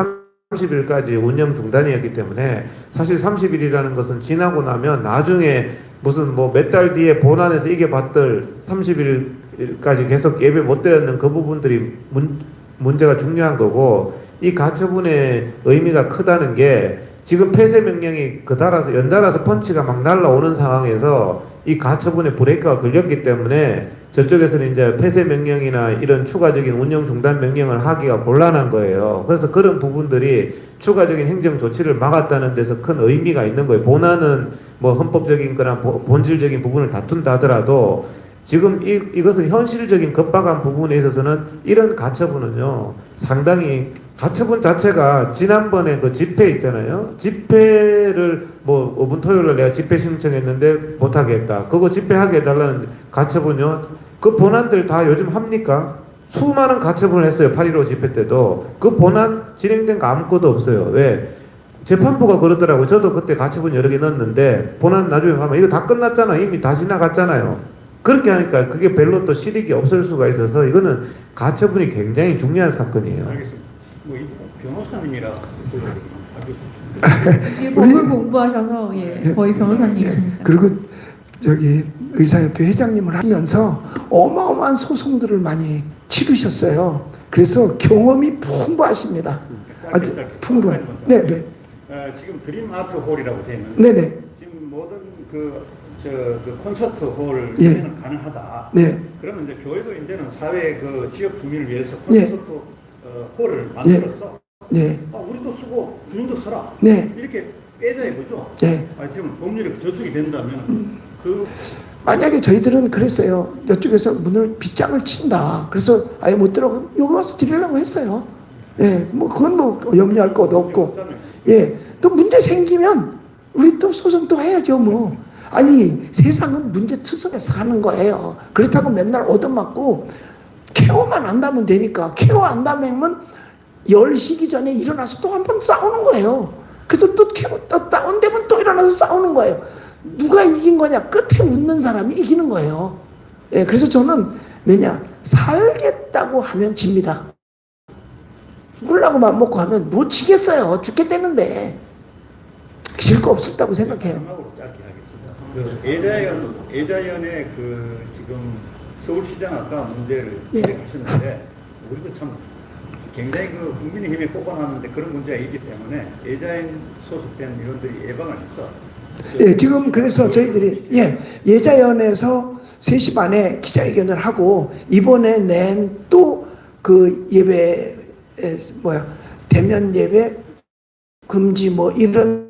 30일까지 운영 중단이었기 때문에, 사실 30일이라는 것은 지나고 나면 나중에 무슨 뭐 몇 달 뒤에 본안에서 이겨봤들 30일까지 계속 예배 못 드렸는 그 부분들이 문제가 중요한 거고, 이 가처분의 의미가 크다는 게 지금 폐쇄 명령이 연달아서 펀치가 막 날라오는 상황에서 이 가처분의 브레이크가 걸렸기 때문에 저쪽에서는 이제 폐쇄 명령이나 이런 추가적인 운영 중단 명령을 하기가 곤란한 거예요. 그래서 그런 부분들이 추가적인 행정 조치를 막았다는 데서 큰 의미가 있는 거예요. 본안은 뭐 헌법적인 거나 본질적인 부분을 다툰다 하더라도 지금 이것은 현실적인 급박한 부분에 있어서는 이런 가처분은요, 상당히 가처분 자체가 지난번에 그 집회 있잖아요. 집회를 뭐 5분 토요일에 내가 집회 신청했는데 못하게 했다. 그거 집회하게 해달라는 가처분요. 그 본안들 다 요즘 합니까? 수많은 가처분을 했어요. 8.15 집회 때도. 그 본안 진행된 거 아무것도 없어요. 왜? 재판부가 그러더라고요. 저도 그때 가처분 여러 개 넣었는데 본안 나중에 가면 이거 다 끝났잖아. 이미 다 지나갔잖아요. 그렇게 하니까 그게 별로 또 실익이 없을 수가 있어서 이거는 가처분이 굉장히 중요한 사건이에요. 알겠습니다. 뭐 변호사님이라 알겠습니다. 예, 법을 공부하셔서 거의 변호사님이십니다. 그리고 여기 의사협회 회장님을 하면서 어마어마한 소송들을 많이 치르셨어요. 그래서 경험이 풍부하십니다. 아주 풍부해. 네네. 지금 드림 아트 홀이라고 되어 있는데 네네. 지금 모든 그 콘서트 홀 예. 이제는 가능하다. 네. 그러면 이제 교회도 이제는 사회 그 지역 주민을 위해서 예. 콘서트 홀을 만들어서 네. 우리도 쓰고 주민도 써라. 네. 이렇게 빼줘야 보죠. 네. 지금 법률에 저축이 된다면 그 만약에 저희들은 그랬어요. 이쪽에서 문을 빗장을 친다. 그래서 아예 못 들어가 여기 와서 드리려고 했어요. 예, 뭐 그건 뭐 염려할 것도 없고. 예, 또 문제 생기면 우리 또 소송 또 해야죠 뭐. 아니 세상은 문제투성에서 사는 거예요. 그렇다고 맨날 얻어맞고 케어만 안다면 되니까 케어 안다면 10시기 전에 일어나서 또 한 번 싸우는 거예요. 그래서 또 케어 또 다운되면 또 일어나서 싸우는 거예요. 누가 이긴 거냐? 끝에 웃는 사람이 이기는 거예요. 예, 그래서 저는 뭐냐 살겠다고 하면 집니다. 죽으려고 맘 먹고 하면 못 치겠어요. 죽겠다는데 질 거 없었다고 생각해요. 마지막으로 짧게 하겠습니다. 그 예자연의 그 지금 서울시장 아까 문제를 예. 지적하셨는데 우리도 참 굉장히 그 국민의힘에 꼽아놨는데 그런 문제가 있기 때문에 예자연 소속된 의원들이 예방을 했어. 예, 지금 그래서 저희들이 예자연에서 3시 반에 기자회견을 하고 이번에 낸 또 그 예배 대면 예배 금지 뭐 이런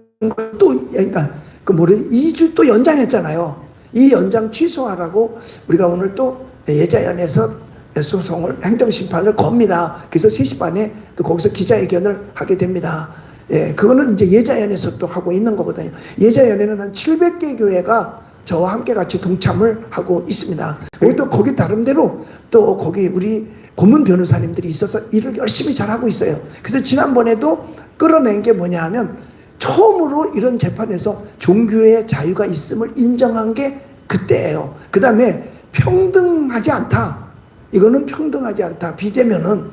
또 그러니까 그 뭐를 2주 또 연장했잖아요. 이 연장 취소하라고 우리가 오늘 또 예자연에서 소송을 행정심판을 겁니다. 그래서 3시 반에 또 거기서 기자회견을 하게 됩니다. 예, 그거는 이제 예자연에서 또 하고 있는 거거든요. 예자연에는 한 700개 교회가 저와 함께 같이 동참을 하고 있습니다. 그리고 또 거기 나름대로 또 거기 우리 고문 변호사님들이 있어서 일을 열심히 잘하고 있어요. 그래서 지난번에도 끌어낸 게 뭐냐 하면 처음으로 이런 재판에서 종교의 자유가 있음을 인정한 게 그때예요. 그 다음에 평등하지 않다. 이거는 평등하지 않다. 비대면은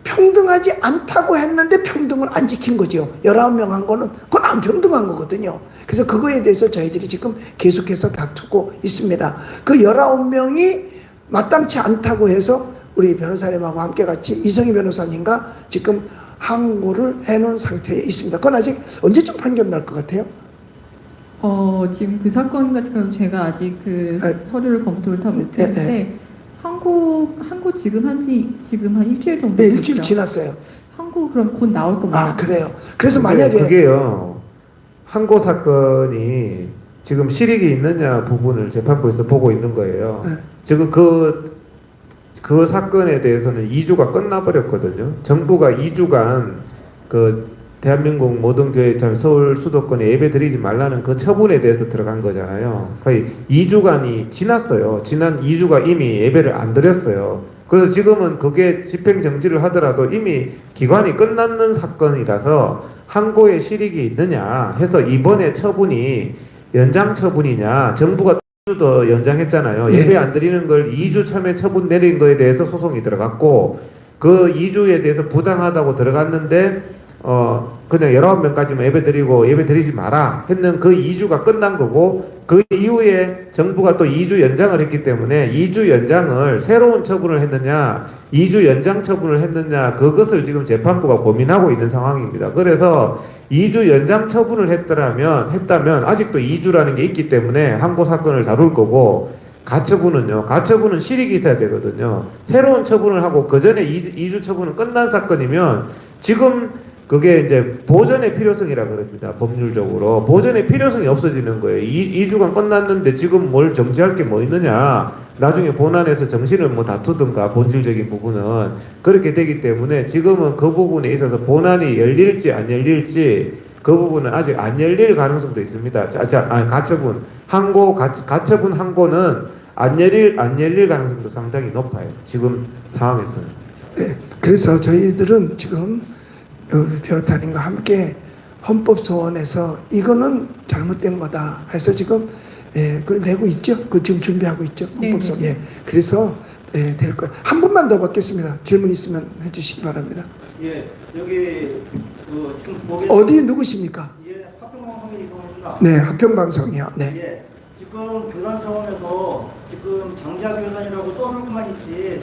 평등하지 않다고 했는데 평등을 안 지킨 거죠. 19명 한 거는 그건 안 평등한 거거든요. 그래서 그거에 대해서 저희들이 지금 계속해서 다투고 있습니다. 그 19명이 마땅치 않다고 해서 우리 변호사님하고 함께 같이 이성희 변호사님과 지금 항고를 해놓은 상태에 있습니다. 그건 아직 언제쯤 판결 날 것 같아요? 지금 그 사건 같은 경우 제가 아직 그 서류를 검토를 다 못했는데 항고 지금 한 일주일 정도 네, 됐죠? 일주일 지났어요. 항고 그럼 곧 나올 겁니다. 아, 그래요. 그래서 근데 만약에 그게요. 항고 사건이 지금 실익이 있느냐 부분을 재판부에서 보고 있는 거예요. 네. 지금 그 사건에 대해서는 2주가 끝나버렸거든요. 정부가 2주간 그 대한민국 모든 교회 서울 수도권에 예배 드리지 말라는 그 처분에 대해서 들어간 거잖아요. 거의 2주간이 지났어요. 지난 2주가 이미 예배를 안 드렸어요. 그래서 지금은 그게 집행정지를 하더라도 이미 기간이 끝났는 사건이라서 항고에 실익이 있느냐 해서 이번에 처분이 연장 처분이냐, 정부가 2주 더 연장했잖아요. 예배 안 드리는 걸 2주 참에 처분 내린 거에 대해서 소송이 들어갔고 그 2주에 대해서 부당하다고 들어갔는데 그냥 19명까지만 예배 드리고 예배 드리지 마라 했는 그 2주가 끝난 거고 그 이후에 정부가 또 2주 연장을 했기 때문에 2주 연장을 새로운 처분을 했느냐 2주 연장 처분을 했느냐 그것을 지금 재판부가 고민하고 있는 상황입니다. 그래서 2주 연장 처분을 했다면 아직도 2주라는 게 있기 때문에 항고 사건을 다룰 거고 가처분은 실익이 있어야 되거든요. 새로운 처분을 하고 그 전에 2주 처분은 끝난 사건이면 지금 그게 이제 보전의 필요성이라 그럽니다. 법률적으로. 보전의 필요성이 없어지는 거예요. 2주간 끝났는데 지금 뭘 정지할 게 뭐 있느냐. 나중에 본안에서 정신을 뭐 다투든가 본질적인 부분은 그렇게 되기 때문에 지금은 그 부분에 있어서 본안이 열릴지 안 열릴지 그 부분은 아직 안 열릴 가능성도 있습니다. 가처분. 가처분 항고는 안 열릴 가능성도 상당히 높아요. 지금 상황에서는. 네, 그래서 저희들은 지금 우리 변호사님과 함께 헌법소원에서 이거는 잘못된 거다 해서 지금 그걸 내고 있죠. 그 지금 준비하고 있죠. 헌법소원. 예. 그래서 될 거예요. 한 분만 더 받겠습니다. 질문 있으면 해주시기 바랍니다. 예, 여기 지금 보게 어디 누구십니까? 예, 합평방송이 이동입니다. 네, 합평방송이요. 네. 예, 지금 교단 차원에서 지금 장자교단이라고 떠들고만 있지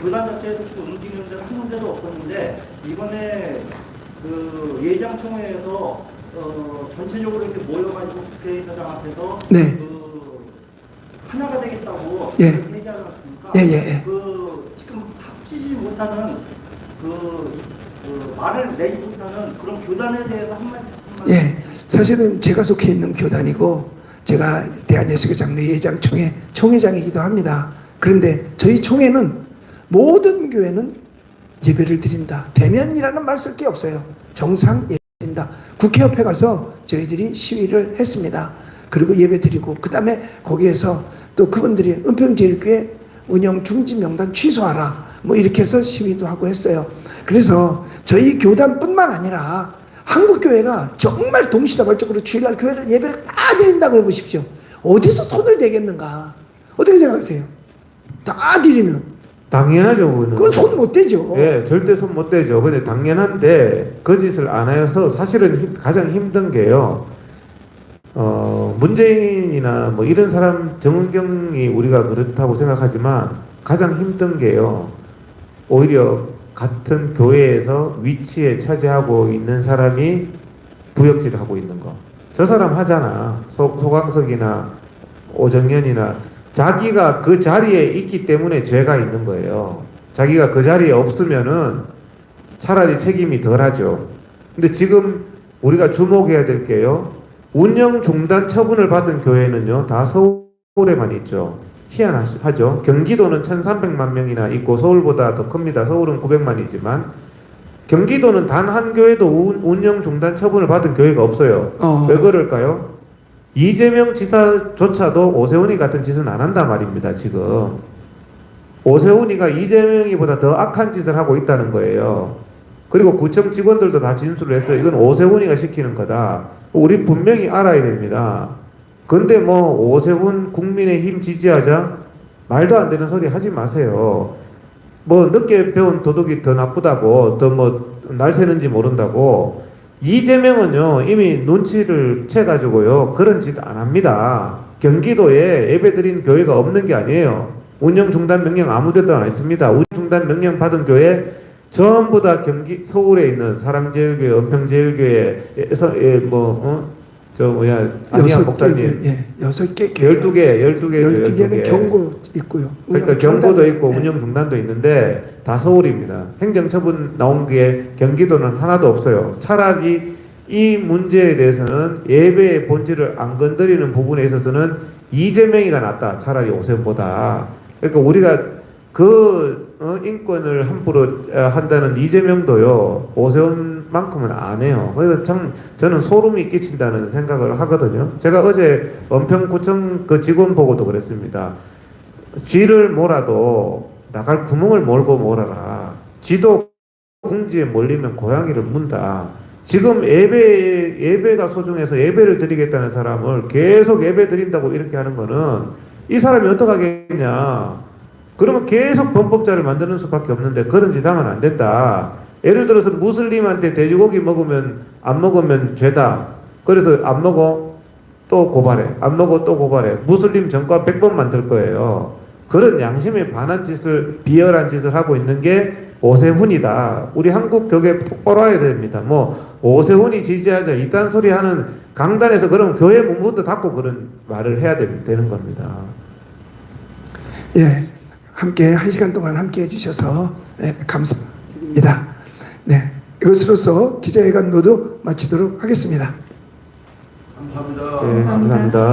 교단 자체에서 움직이는 데는 한 군데도 없었는데 이번에 그 예장총회에서 전체적으로 이렇게 모여가지고 국회의사장 앞에서 네. 그 하나가 되겠다고 예. 얘기하지 않았습니까? 예. 그 지금 합치지 못하는 그 말을 내지 못하는 그런 교단에 대해서 한마디. 예. 사실은 제가 속해 있는 교단이고 제가 대한예수교 장로 예장총회 총회장이기도 합니다. 그런데 저희 총회는 모든 교회는 예배를 드린다. 대면이라는 말 쓸 게 없어요. 정상 예배 드린다. 국회 옆에 가서 저희들이 시위를 했습니다. 그리고 예배 드리고 그 다음에 거기에서 또 그분들이 은평제일교회 운영 중지 명단 취소하라 뭐 이렇게 해서 시위도 하고 했어요. 그래서 저희 교단뿐만 아니라 한국교회가 정말 동시다발적으로 주일날 교회를 예배를 다 드린다고 해보십시오. 어디서 손을 대겠는가? 어떻게 생각하세요? 다 드리면 당연하죠. 그건 손 못 대죠. 예, 절대 손 못 대죠. 근데 당연한데 그 짓을 안 해서 사실은 가장 힘든 게요. 문재인이나 뭐 이런 사람 정은경이 우리가 그렇다고 생각하지만 가장 힘든 게요. 오히려 같은 교회에서 위치에 차지하고 있는 사람이 부역질을 하고 있는 거. 저 사람 하잖아. 소강석이나 오정연이나 자기가 그 자리에 있기 때문에 죄가 있는 거예요. 자기가 그 자리에 없으면은 차라리 책임이 덜하죠. 근데 지금 우리가 주목해야 될 게요. 운영 중단 처분을 받은 교회는요, 다 서울에만 있죠. 희한하죠. 경기도는 1,300만 명이나 있고 서울보다 더 큽니다. 서울은 900만이지만 경기도는 단 한 교회도 운영 중단 처분을 받은 교회가 없어요. 왜 그럴까요? 이재명 지사조차도 오세훈이 같은 짓은 안 한단 말입니다. 지금 오세훈이가 이재명이보다 더 악한 짓을 하고 있다는 거예요. 그리고 구청 직원들도 다 진술을 했어요. 이건 오세훈이가 시키는 거다. 우리 분명히 알아야 됩니다. 근데 뭐 오세훈 국민의힘 지지하자 말도 안 되는 소리 하지 마세요. 뭐 늦게 배운 도둑이 더 나쁘다고, 더 뭐 날 새는지 모른다고. 이재명은요 이미 눈치를 채가지고요 그런 짓 안 합니다. 경기도에 예배드린 교회가 없는 게 아니에요. 운영 중단 명령 아무데도 안 있습니다. 운영 중단 명령 받은 교회 전부 다 서울에 있는 사랑제일교회, 은평제일교회에서 안희양 목사님 6개 12개는 경고 있고요. 그러니까 경고도 있고 운영 중단도 있는데 다 서울입니다. 행정처분 나온 게 경기도는 하나도 없어요. 차라리 이 문제에 대해서는 예배의 본질을 안 건드리는 부분에 있어서는 이재명이가 낫다. 차라리 오세훈보다. 그러니까 우리가 인권을 함부로 한다는 이재명도요 오세훈만큼은 안 해요. 그래서 참 저는 소름이 끼친다는 생각을 하거든요. 제가 어제 은평구청 그 직원 보고도 그랬습니다. 쥐를 몰아도 나갈 구멍을 몰고 몰아라. 쥐도 궁지에 몰리면 고양이를 문다. 지금 예배가 소중해서 예배를 드리겠다는 사람을 계속 예배 드린다고 이렇게 하는 거는 이 사람이 어떡하겠냐. 그러면 계속 범법자를 만드는 수밖에 없는데 그런 짓 하면 안 된다. 예를 들어서 무슬림한테 돼지고기 안 먹으면 죄다. 그래서 안 먹어 또 고발해. 안 먹어 또 고발해. 무슬림 전과 100번 만들 거예요. 그런 양심에 반한 짓을, 비열한 짓을 하고 있는 게 오세훈이다. 우리 한국 교계 똑바로 해야 됩니다. 뭐 오세훈이 지지하자 이딴 소리 하는 강단에서 그러면 교회 문부터 닫고 그런 말을 해야 되는 겁니다. 예, 함께 1시간 동안 함께 해주셔서 감사드립니다. 네, 이것으로서 기자회견 모두 마치도록 하겠습니다. 감사합니다. 네, 감사합니다.